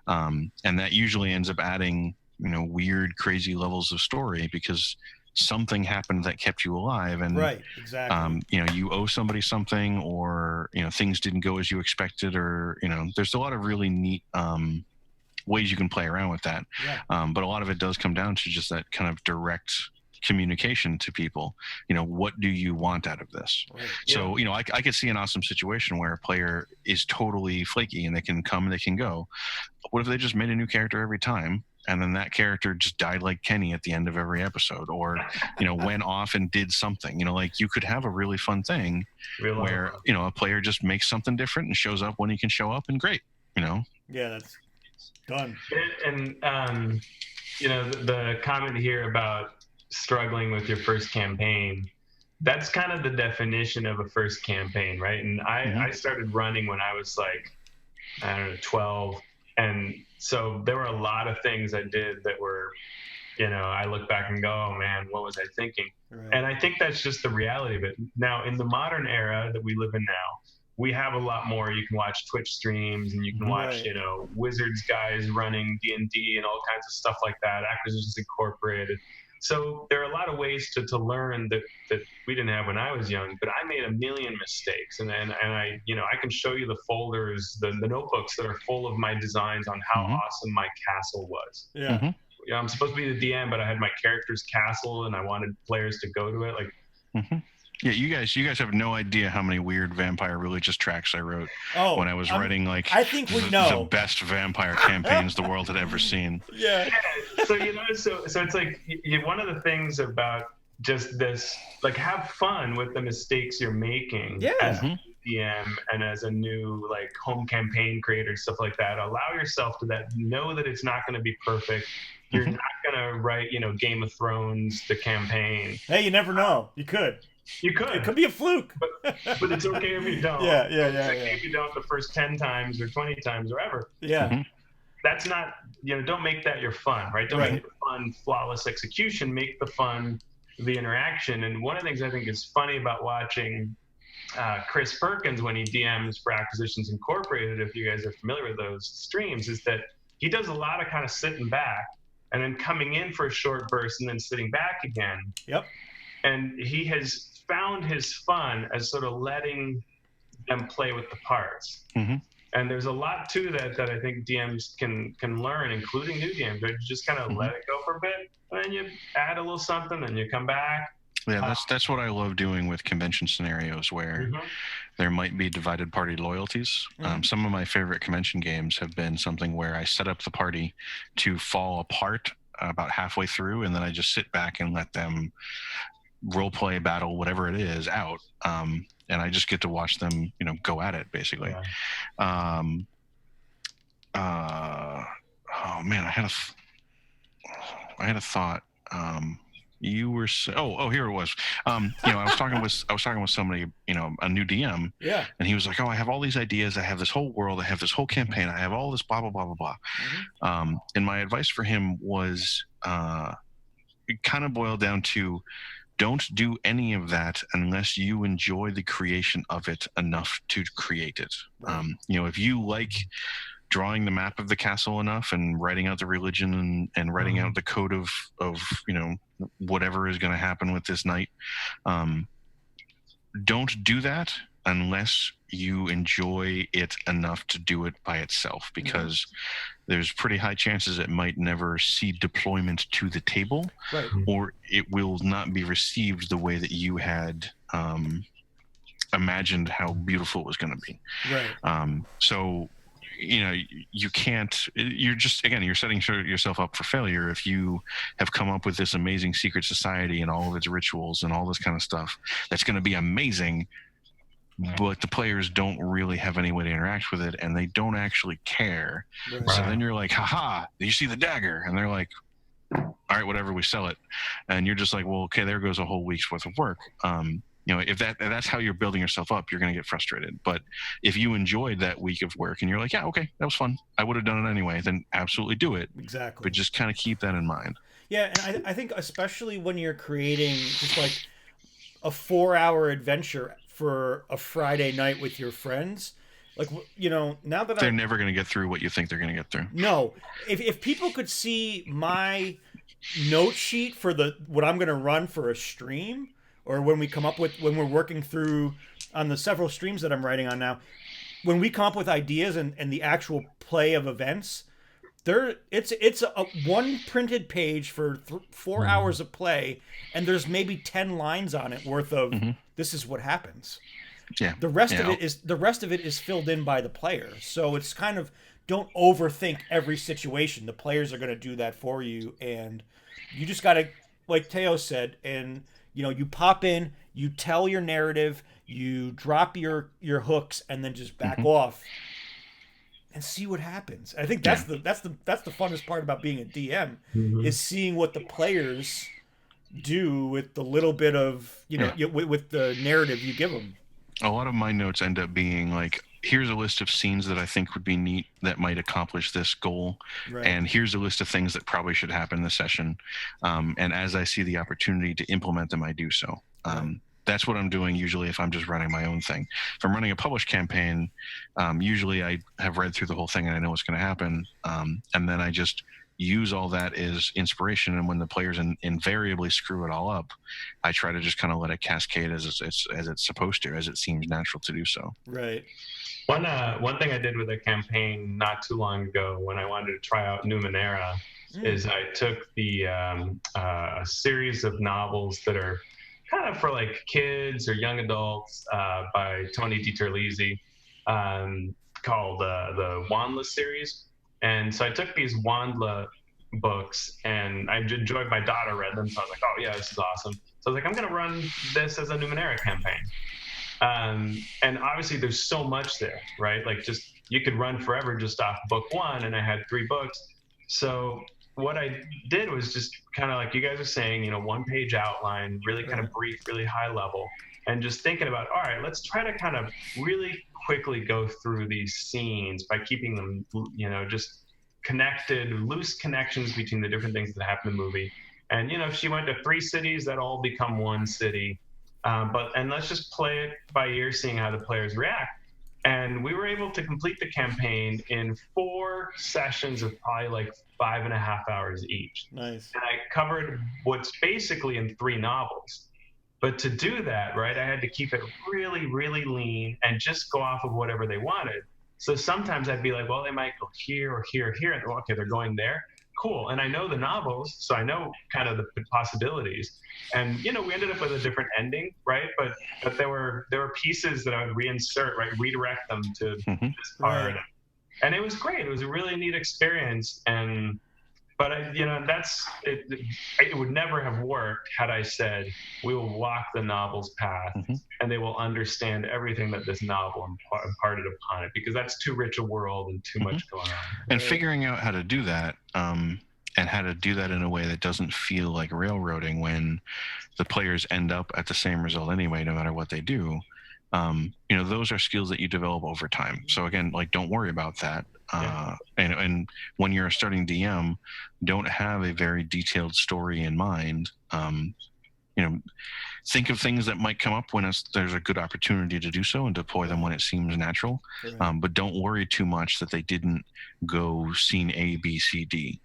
And that usually ends up adding, weird, crazy levels of story because something happened that kept you alive. And, right, exactly. You owe somebody something, or, things didn't go as you expected, or, there's a lot of really neat ways you can play around with that. Yeah. But a lot of it does come down to just that kind of direct communication to people. What do you want out of this? Right. So I could see an awesome situation where a player is totally flaky and they can come and they can go. But what if they just made a new character every time, and then that character just died like Kenny at the end of every episode, or went off and did something? Like you could have a really fun thing where a player just makes something different and shows up when he can show up, and great. Yeah, that's done. And the comment here about struggling with your first campaign, that's kind of the definition of a first campaign, right? And I started running when I was like, 12, and so there were a lot of things I did that were I look back and go, oh man, what was I thinking? Right. And I think that's just the reality of it. Now, in the modern era that we live in now, we have a lot more. You can watch Twitch streams, and you can watch, Right. Wizards guys running D&D and all kinds of stuff like that. Acquisitions Incorporated. So there are a lot of ways to learn that we didn't have when I was young. But I made a million mistakes, and I I can show you the folders, the notebooks that are full of my designs on how awesome my castle was. Yeah. I'm supposed to be the DM, but I had my character's castle, and I wanted players to go to it. Like, Yeah, you guys have no idea how many weird vampire religious tracks I wrote when I was writing I think we know the best vampire campaigns the world had ever seen. Yeah. So so it's like one of the things about just this, like, have fun with the mistakes you're making as a DM and as a new like home campaign creator, stuff like that. Allow yourself to know that it's not going to be perfect. You're not going to write, Game of Thrones, the campaign. Hey, you never know. You could. You could. It could be a fluke. But it's okay if you don't. Yeah. It's okay if you don't the first 10 times or 20 times or ever. Yeah. That's not, don't make that your fun, right? Don't make it fun, flawless execution. Make the fun the interaction. And one of the things I think is funny about watching Chris Perkins when he DMs for Acquisitions Incorporated, if you guys are familiar with those streams, is that he does a lot of kind of sitting back and then coming in for a short burst and then sitting back again. Yep. And he has found his fun as sort of letting them play with the parts. And there's a lot to that I think DMs can learn, including new DMs. Right? You just kind of let it go for a bit, and then you add a little something, and you come back. Yeah, that's what I love doing with convention scenarios where there might be divided party loyalties. Some of my favorite convention games have been something where I set up the party to fall apart about halfway through, and then I just sit back and let them role play, battle, whatever it is, out. And I just get to watch them, go at it, basically. Yeah. Oh man, I had a thought. You were here it was. I was talking with somebody, a new DM. Yeah. And he was like, "Oh, I have all these ideas. I have this whole world. I have this whole campaign. I have all this blah blah blah blah blah." And my advice for him was, it kind of boiled down to, don't do any of that unless you enjoy the creation of it enough to create it. Right. If you like drawing the map of the castle enough and writing out the religion and writing out the code of whatever is going to happen with this night, don't do that unless you enjoy it enough to do it by itself, because there's pretty high chances it might never see deployment to the table, right, or it will not be received the way that you had imagined how beautiful it was going to be. Right. So you can't, you're setting yourself up for failure if you have come up with this amazing secret society and all of its rituals and all this kind of stuff that's going to be amazing, but the players don't really have any way to interact with it and they don't actually care. Right. So then you're like, haha, you see the dagger? And they're like, all right, whatever, we sell it. And you're just like, well, okay, there goes a whole week's worth of work. If that's how you're building yourself up, you're going to get frustrated. But if you enjoyed that week of work and you're like, yeah, okay, that was fun, I would have done it anyway, then absolutely do it. Exactly. But just kind of keep that in mind. Yeah, and I think especially when you're creating just like a 4-hour adventure for a Friday night with your friends, like, now that they're never going to get through what you think they're going to get through. No. If people could see my note sheet for what I'm going to run for a stream, or when we're working through on the several streams that I'm writing on now, when we come up with ideas and the actual play of events, it's a one printed page for 4 hours of play, and there's maybe 10 lines on it worth of this is what happens. Yeah. The rest of it is filled in by the player. So it's kind of, don't overthink every situation. The players are going to do that for you, and you just got to, like Teo said, and you pop in, you tell your narrative, you drop your hooks, and then just back off and see what happens. I think that's the funnest part about being a DM is seeing what the players do with the little bit of with the narrative you give them. A lot of my notes end up being like here's a list of scenes that I think would be neat that might accomplish this goal. Right. And here's a list of things that probably should happen in the session. And as I see the opportunity to implement them, I do so. Right. That's what I'm doing usually if I'm just running my own thing. If I'm running a published campaign, usually I have read through the whole thing and I know what's going to happen. And then I just use all that as inspiration. And when the players invariably screw it all up, I try to just kind of let it cascade as it's supposed to, as it seems natural to do so. Right. One thing I did with a campaign not too long ago when I wanted to try out Numenera is I took the a series of novels that are kind of for like kids or young adults by Tony DiTerlizzi called the Wandla series. And so I took these Wandla books and I enjoyed, my daughter read them. So I was like, oh yeah, this is awesome. So I was like, I'm going to run this as a Numenera campaign. And obviously there's so much there, right? Like just, you could run forever just off book one, and I had 3 books. So what I did was just kind of like you guys are saying, you know, 1-page outline, really kind of brief, really high level, and just thinking about, all right, let's try to kind of really quickly go through these scenes by keeping them, you know, just connected, loose connections between the different things that happen in the movie. And, you know, if she went to 3 cities, that all become 1 city. And let's just play it by ear, seeing how the players react. And we were able to complete the campaign in 4 sessions of probably like 5.5 hours each. Nice. And I covered what's basically in 3 novels. But to do that, right, I had to keep it really, really lean and just go off of whatever they wanted. So sometimes I'd be like, well, they might go here or here or here. And okay, they're going there. Cool. And I know the novels, so I know kind of the possibilities. And, you know, we ended up with a different ending, right? But there were pieces that I would reinsert, right? Redirect them to this part. Right. And it was great. It was a really neat experience. But it would never have worked had I said, we will walk the novel's path and they will understand everything that this novel imparted upon it, because that's too rich a world and too much going on. And figuring out how to do that, and how to do that in a way that doesn't feel like railroading when the players end up at the same result anyway, no matter what they do. You know, those are skills that you develop over time. So again, like, don't worry about that. And when you're a starting DM, don't have a very detailed story in mind. You know, think of things that might come up when there's a good opportunity to do so, and deploy them when it seems natural. But don't worry too much that they didn't go scene A, B, C, D.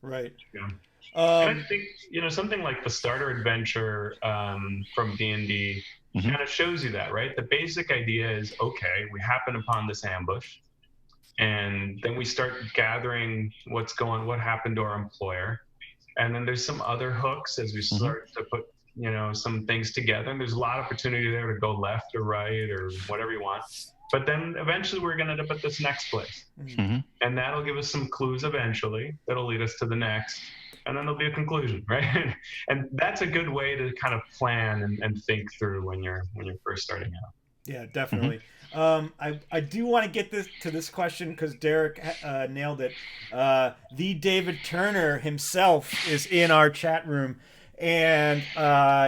Right. Yeah. And I think, you know, something like the starter adventure from D&D kind of shows you that, right? The basic idea is, okay, we happen upon this ambush, and then we start gathering what happened to our employer. And then there's some other hooks as we start to put, you know, some things together. And there's a lot of opportunity there to go left or right or whatever you want. But then eventually we're going to end up at this next place. And that'll give us some clues eventually that'll lead us to the next. And then there'll be a conclusion, right? And that's a good way to kind of plan and think through when you're first starting out. Yeah, definitely. I do want to get to this question because Derek nailed it. The David Turner himself is in our chat room, and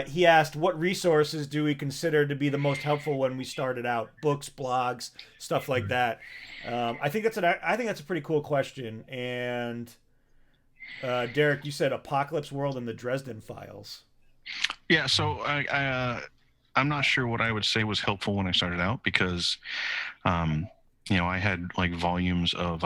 he asked, what resources do we consider to be the most helpful when we started out? Books, blogs, stuff like that. I think that's a pretty cool question. And Derek, you said Apocalypse World and the Dresden Files. Yeah, so I'm not sure what I would say was helpful when I started out, because you know, I had like volumes of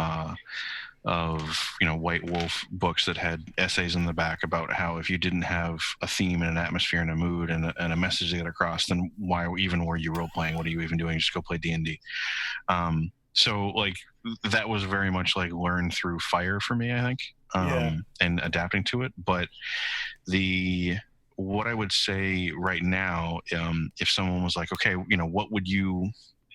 you know, White Wolf books that had essays in the back about how if you didn't have a theme and an atmosphere and a mood and a message to get across, then why even were you role playing? What are you even doing? Just go play D&D. So like that was very much like learn through fire for me, I think, and adapting to it. But what I would say right now, if someone was like, okay, you know, what would you,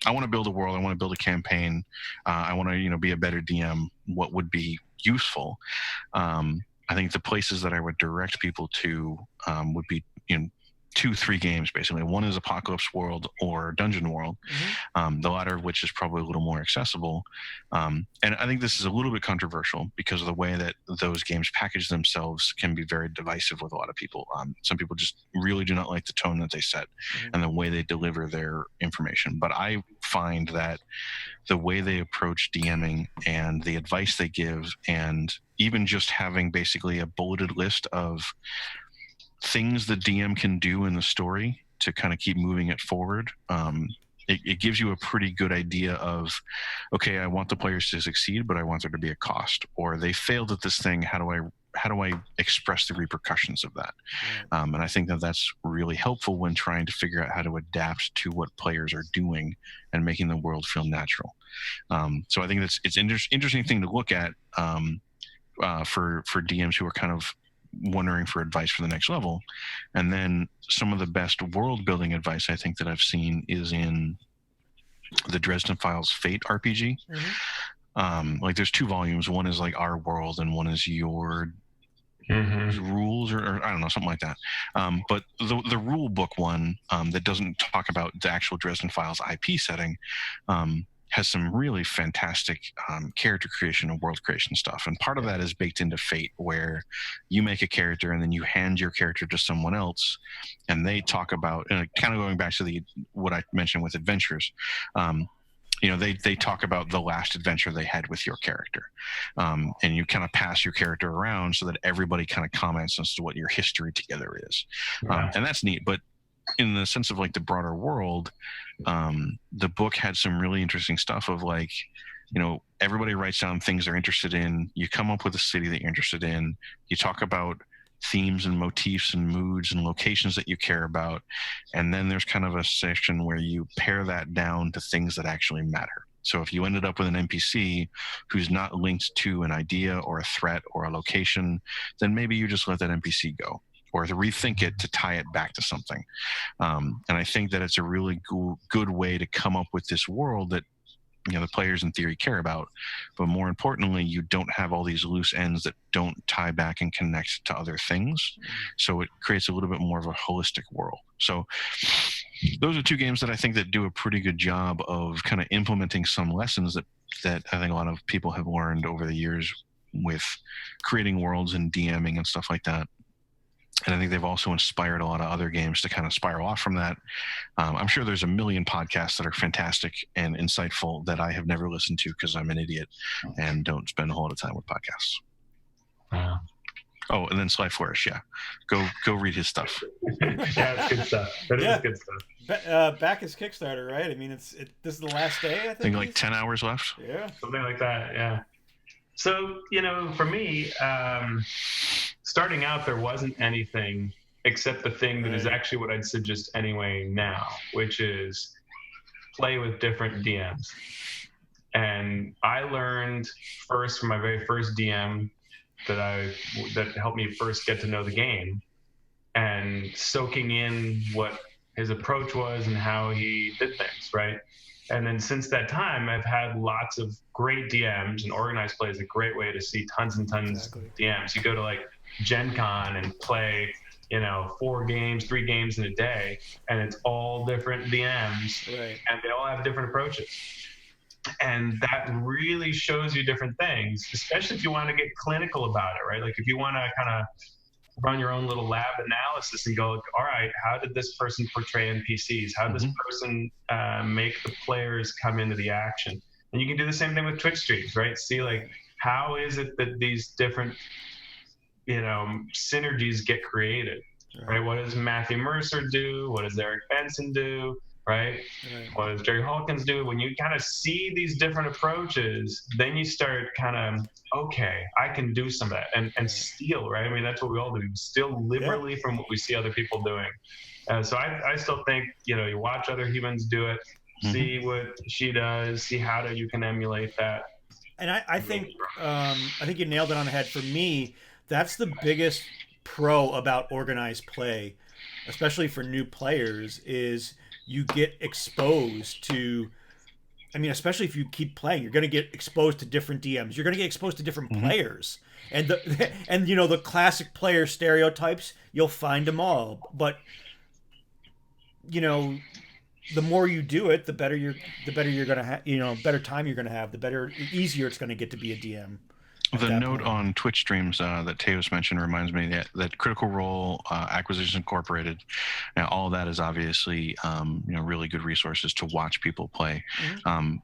I want to build a world, I want to build a campaign, I want to, you know, be a better DM, what would be useful? I think the places that I would direct people to would be, you know, 2-3 games basically. One is Apocalypse World or Dungeon World, the latter of which is probably a little more accessible. And I think this is a little bit controversial because of the way that those games package themselves can be very divisive with a lot of people. Some people just really do not like the tone that they set and the way they deliver their information. But I find that the way they approach DMing and the advice they give, and even just having basically a bulleted list of things the DM can do in the story to kind of keep moving it forward, it gives you a pretty good idea of, okay, I want the players to succeed, but I want there to be a cost. Or they failed at this thing. How do I express the repercussions of that? And I think that that's really helpful when trying to figure out how to adapt to what players are doing and making the world feel natural. So I think it's an interesting thing to look at for DMs who are kind of wondering for advice for the next level. And then some of the best world building advice I think that I've seen is in the Dresden Files Fate RPG. Like there's 2 volumes. One is like our world and one is your rules, or I don't know, something like that. But the rule book one that doesn't talk about the actual Dresden Files IP setting has some really fantastic character creation and world creation stuff. And part of that is baked into Fate, where you make a character and then you hand your character to someone else, and they talk about, and kind of going back to what I mentioned with adventures, they talk about the last adventure they had with your character, and you kind of pass your character around so that everybody kind of comments as to what your history together is. And that's neat. But in the sense of like the broader world, the book had some really interesting stuff of like, everybody writes down things they're interested in. You come up with a city that you're interested in. You talk about themes and motifs and moods and locations that you care about. And then there's kind of a section where you pare that down to things that actually matter. So if you ended up with an NPC who's not linked to an idea or a threat or a location, then maybe you just let that NPC go, or to rethink it to tie it back to something. And I think that it's a really good way to come up with this world that the players in theory care about, but more importantly, you don't have all these loose ends that don't tie back and connect to other things. So it creates a little bit more of a holistic world. So those are 2 games that I think that do a pretty good job of kind of implementing some lessons that I think a lot of people have learned over the years with creating worlds and DMing and stuff like that. And I think they've also inspired a lot of other games to kind of spiral off from that. I'm sure there's a million podcasts that are fantastic and insightful that I have never listened to because I'm an idiot and don't spend a whole lot of time with podcasts. Wow. Oh, and then Sly Flourish, yeah. Go read his stuff. Yeah, it's good stuff. That is good stuff. Back his Kickstarter, right? I mean, this is the last day, I think like 10 hours left. Yeah. Something like that, yeah. So, for me, starting out, there wasn't anything except the thing that is actually what I'd suggest anyway now, which is play with different DMs. And I learned first from my very first DM that helped me first get to know the game, and soaking in what his approach was and how he did things, right? And then since that time, I've had lots of great DMs, and organized play is a great way to see tons and tons of DMs. You go to like Gen Con and play, 3 games in a day, and it's all different DMs, and they all have different approaches. And that really shows you different things, especially if you want to get clinical about it, right? Like if you want to kind of run your own little lab analysis and go, all right, how did this person portray NPCs? How did this person make the players come into the action? And you can do the same thing with Twitch streams, right? See, like, how is it that these different, synergies get created, right? What does Matthew Mercer do? What does Eric Benson do? Right? What does Jerry Hawkins do? When you kind of see these different approaches, then you start kind of, okay, I can do some of that and steal, right? I mean, that's what we all do. We steal liberally from what we see other people doing. So I still think, you watch other humans do it, see what she does, see how you can emulate that. And I think you nailed it on the head. For me, that's the biggest pro about organized play, especially for new players, is you get exposed to, especially if you keep playing, you're going to get exposed to different DMs. You're going to get exposed to different players. And the classic player stereotypes, you'll find them all. But, the more you do it, the better you're going to have, better time you're going to have, the easier it's going to get to be a DM. The note on Twitch streams that Teos mentioned reminds me that Critical Role, Acquisitions Incorporated, all of that is obviously really good resources to watch people play.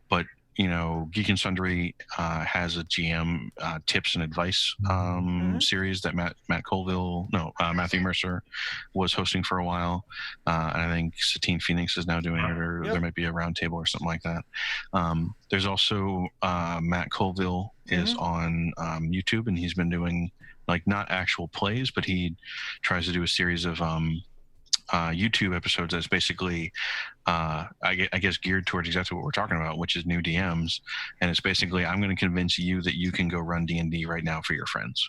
But Geek and Sundry has a GM tips and advice series that Matthew Mercer was hosting for a while. And I think Satine Phoenix is now doing it, or there might be a roundtable or something like that. There's also Matt Colville is on YouTube, and he's been doing not actual plays, but he tries to do a series of YouTube episodes that's basically I guess geared towards exactly what we're talking about, which is new DMs. And it's basically, I'm going to convince you that you can go run D&D right now for your friends.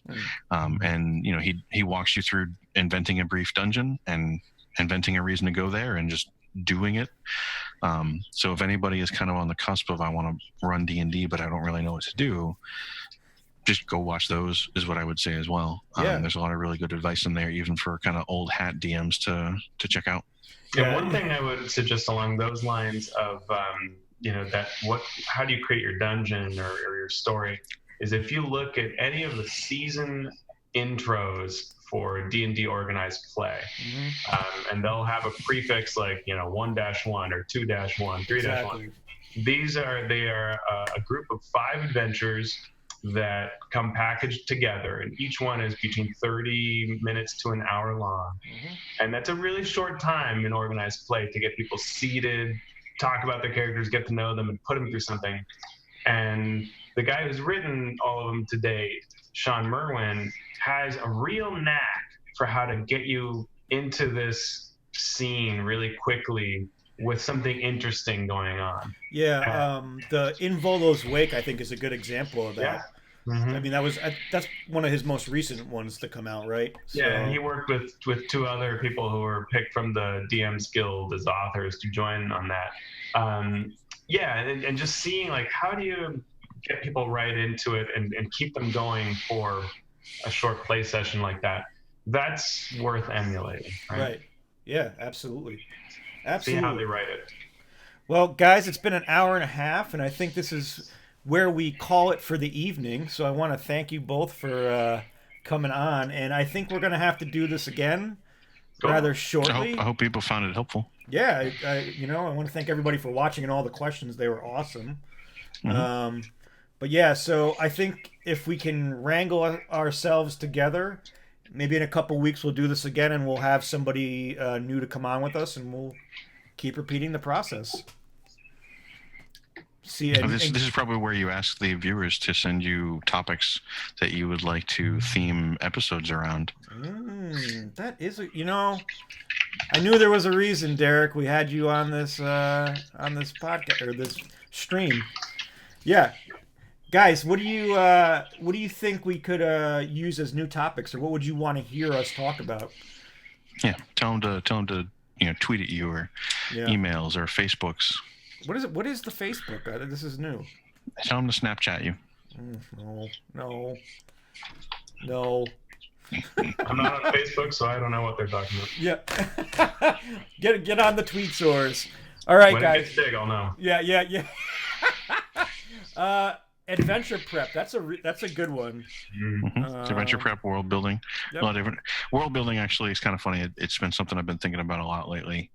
And he walks you through inventing a brief dungeon and inventing a reason to go there and just doing it. So if anybody is kind of on the cusp of, I want to run D&D but I don't really know what to do, just go watch those is what I would say as well. There's a lot of really good advice in there, even for kind of old hat DMs to check out. Yeah, one thing I would suggest along those lines of, how do you create your dungeon or your story, is if you look at any of the season intros for D&D organized play, and they'll have a prefix like 1-1 or 2-1, 3-1. Exactly. They are a group of 5 adventures that come packaged together, and each one is between 30 minutes to an hour long. And that's a really short time in organized play to get people seated, talk about their characters, get to know them, and put them through something. And the guy who's written all of them to date, Sean Merwin, has a real knack for how to get you into this scene really quickly with something interesting going on. The In Volo's Wake, I think, is a good example of that. I mean, that's one of his most recent ones to come out, right? So... Yeah, and he worked with 2 other people who were picked from the DM's Guild as authors to join on that. And just seeing how do you get people right into it and keep them going for a short play session like that, that's worth emulating. Right. Yeah, absolutely. See how they write it. Well, guys, it's been an hour and a half, and I think this is where we call it for the evening. So I want to thank you both for coming on, and I think we're going to have to do this again rather shortly. I hope people found it helpful. Yeah, I want to thank everybody for watching and all the questions. They were awesome. But yeah, so I think if we can wrangle ourselves together, maybe in a couple weeks we'll do this again, and we'll have somebody new to come on with us, and we'll keep repeating the process. This is probably where you ask the viewers to send you topics that you would like to theme episodes around. That is I knew there was a reason, Derek. We had you on this podcast or this stream. Yeah, guys, what do you think we could use as new topics, or what would you want to hear us talk about? Yeah, tell them to tweet at you or emails or Facebooks. What is it? What is the Facebook? This is new. Tell them to Snapchat you. No. I'm not on Facebook, so I don't know what they're talking about. Yeah. Get on the tweet source. All right, when guys. It gets big, I'll know. Yeah. Adventure prep. That's a good one. Adventure prep, world building. Yep. A lot of different world building. Actually, is kind of funny. It's been something I've been thinking about a lot lately.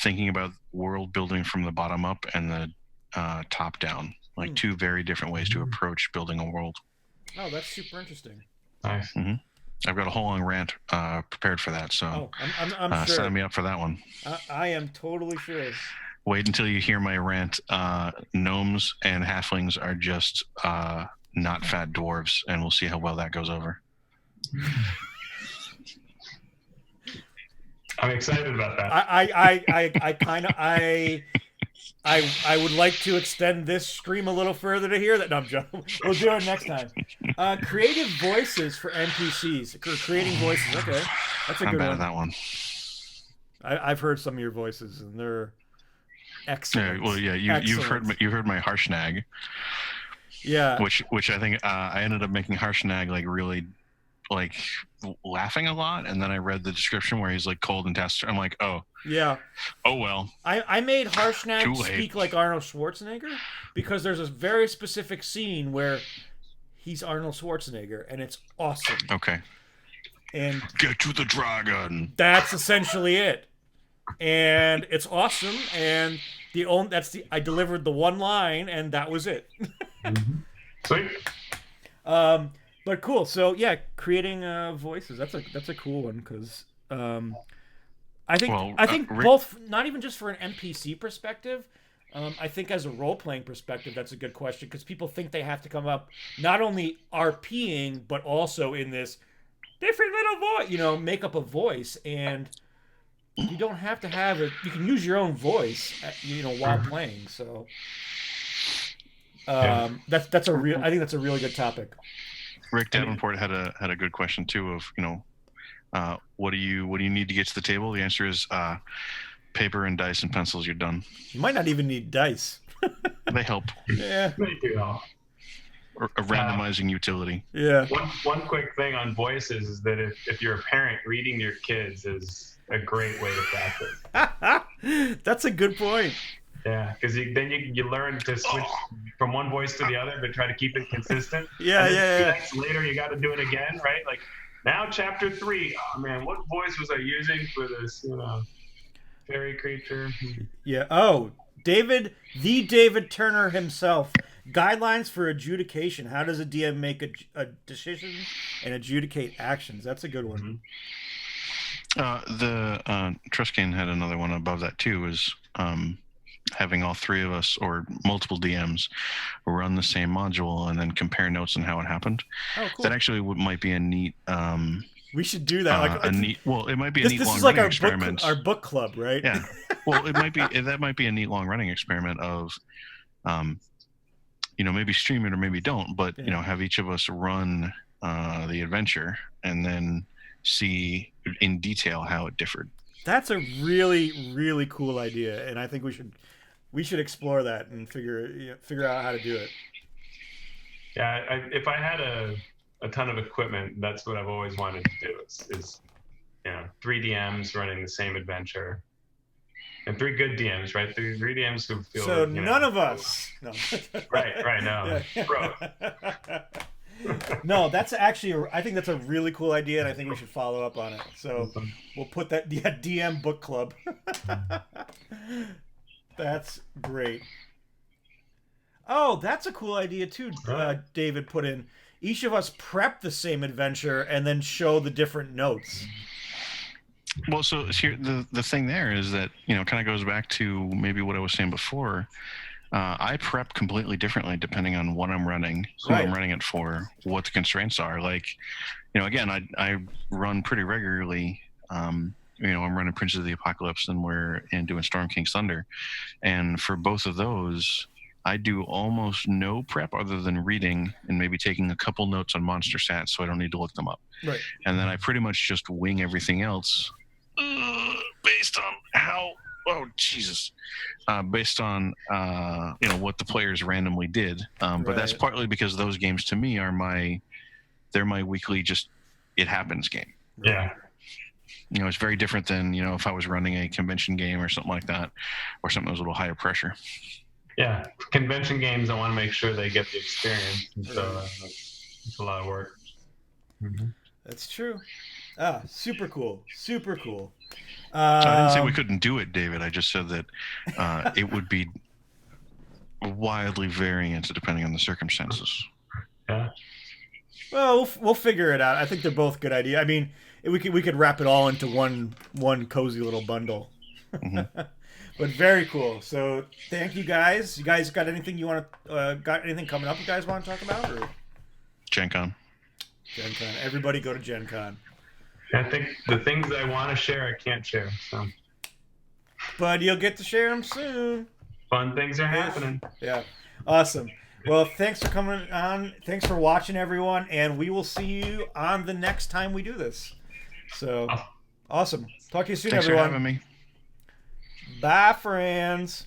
Thinking about world building from the bottom up and the top down, like 2 very different ways to approach building a world. Oh, that's super interesting. Nice. I've got a whole long rant prepared for that, so I'm sure. Sign me up for that one. I am totally sure. Wait until you hear my rant. Gnomes and halflings are just not fat dwarves, and we'll see how well that goes over. I'm excited about that. I would like to extend this stream a little further to hear that. No, I'm joking. We'll do it next time. Creative voices for NPCs. Creating voices. Okay, that's a good one. I'm bad at that one. I've heard some of your voices, and they're excellent. You've heard my Harshnag. Yeah. Which I think I ended up making Harshnag really laughing a lot, and then I read the description where he's cold and taciturn. I'm like, oh yeah, oh well. I made Harshnag speak like Arnold Schwarzenegger because there's a very specific scene where he's Arnold Schwarzenegger, and it's awesome. Okay. And get to the dragon. That's essentially it, and it's awesome. And I delivered the one line, and that was it. Sweet. But cool. So yeah, creating voices. That's a cool one because I think Rick, both, not even just for an NPC perspective. I think as a role-playing perspective, that's a good question because people think they have to come up not only RPing but also in this different little voice, make up a voice, and you don't have to have it. You can use your own voice, while playing. So I think that's a really good topic. Rick Davenport had a good question too of what do you need to get to the table? The answer is paper and dice and pencils. You're done. You might not even need dice. They help. Yeah. They do. Or a randomizing utility. Yeah. One quick thing on voices is that if you're a parent, reading your kids is a great way to practice. That's a good point. Yeah, because then you learn to switch from one voice to the other, but try to keep it consistent. Yeah. 2 nights later, you got to do it again, right? Like now, chapter 3. Oh man, what voice was I using for this? Fairy creature. Yeah. Oh, David Turner himself. Guidelines for adjudication. How does a DM make a decision and adjudicate actions? That's a good one. The Truscan had another one above that too. Is having all three of us or multiple DMs run the same module and then compare notes on how it happened. Oh, cool. That actually might be a neat. We should do that. It might be a neat this long is like running experiment. Our book club, right? Yeah. Well, that might be a neat long running experiment of, maybe stream it or maybe don't, but have each of us run the adventure and then see in detail how it differed. That's a really, really cool idea, and I think we should explore that and figure out how to do it. Yeah, if I had a ton of equipment, that's what I've always wanted to do. Is 3 DMs running the same adventure, and 3 good DMs, right? 3 DMs who feel. So none of us. No. Right. No. Bro. No, that's actually. I think that's a really cool idea, and I think we should follow up on it. So we'll put that DM book club. That's great. Oh, that's a cool idea too. David put in. Each of us prep the same adventure and then show the different notes. Well, so here the thing there is that kind of goes back to maybe what I was saying before. I prep completely differently depending on what I'm running, who I'm running it for, what the constraints are. Like, again, I run pretty regularly. I'm running Princes of the Apocalypse and doing Storm King's Thunder, and for both of those, I do almost no prep other than reading and maybe taking a couple notes on monster stats, so I don't need to look them up. Right. And then I pretty much just wing everything else based on how. Oh Jesus! Based on what the players randomly did, but that's partly because those games to me are my weekly just it happens game. Yeah. It's very different than if I was running a convention game or something like that, or something that was a little higher pressure. Yeah, convention games, I want to make sure they get the experience, so it's a lot of work. Mm-hmm. That's true. Super cool. I didn't say we couldn't do it, David. I just said that it would be wildly variant depending on the circumstances. Yeah. Well, we'll figure it out. I think they're both good ideas. I mean, we could wrap it all into one cozy little bundle. Mm-hmm. But very cool. So thank you guys. You guys got anything you want to got anything coming up you guys want to talk about? Or? Gen Con. Everybody go to Gen Con. I think the things I want to share, I can't share. So. But you'll get to share them soon. Fun things are happening. Yeah. Awesome. Well, thanks for coming on. Thanks for watching, everyone. And we will see you on the next time we do this. So, awesome. Talk to you soon, Thanks everyone. for having me. Bye, friends.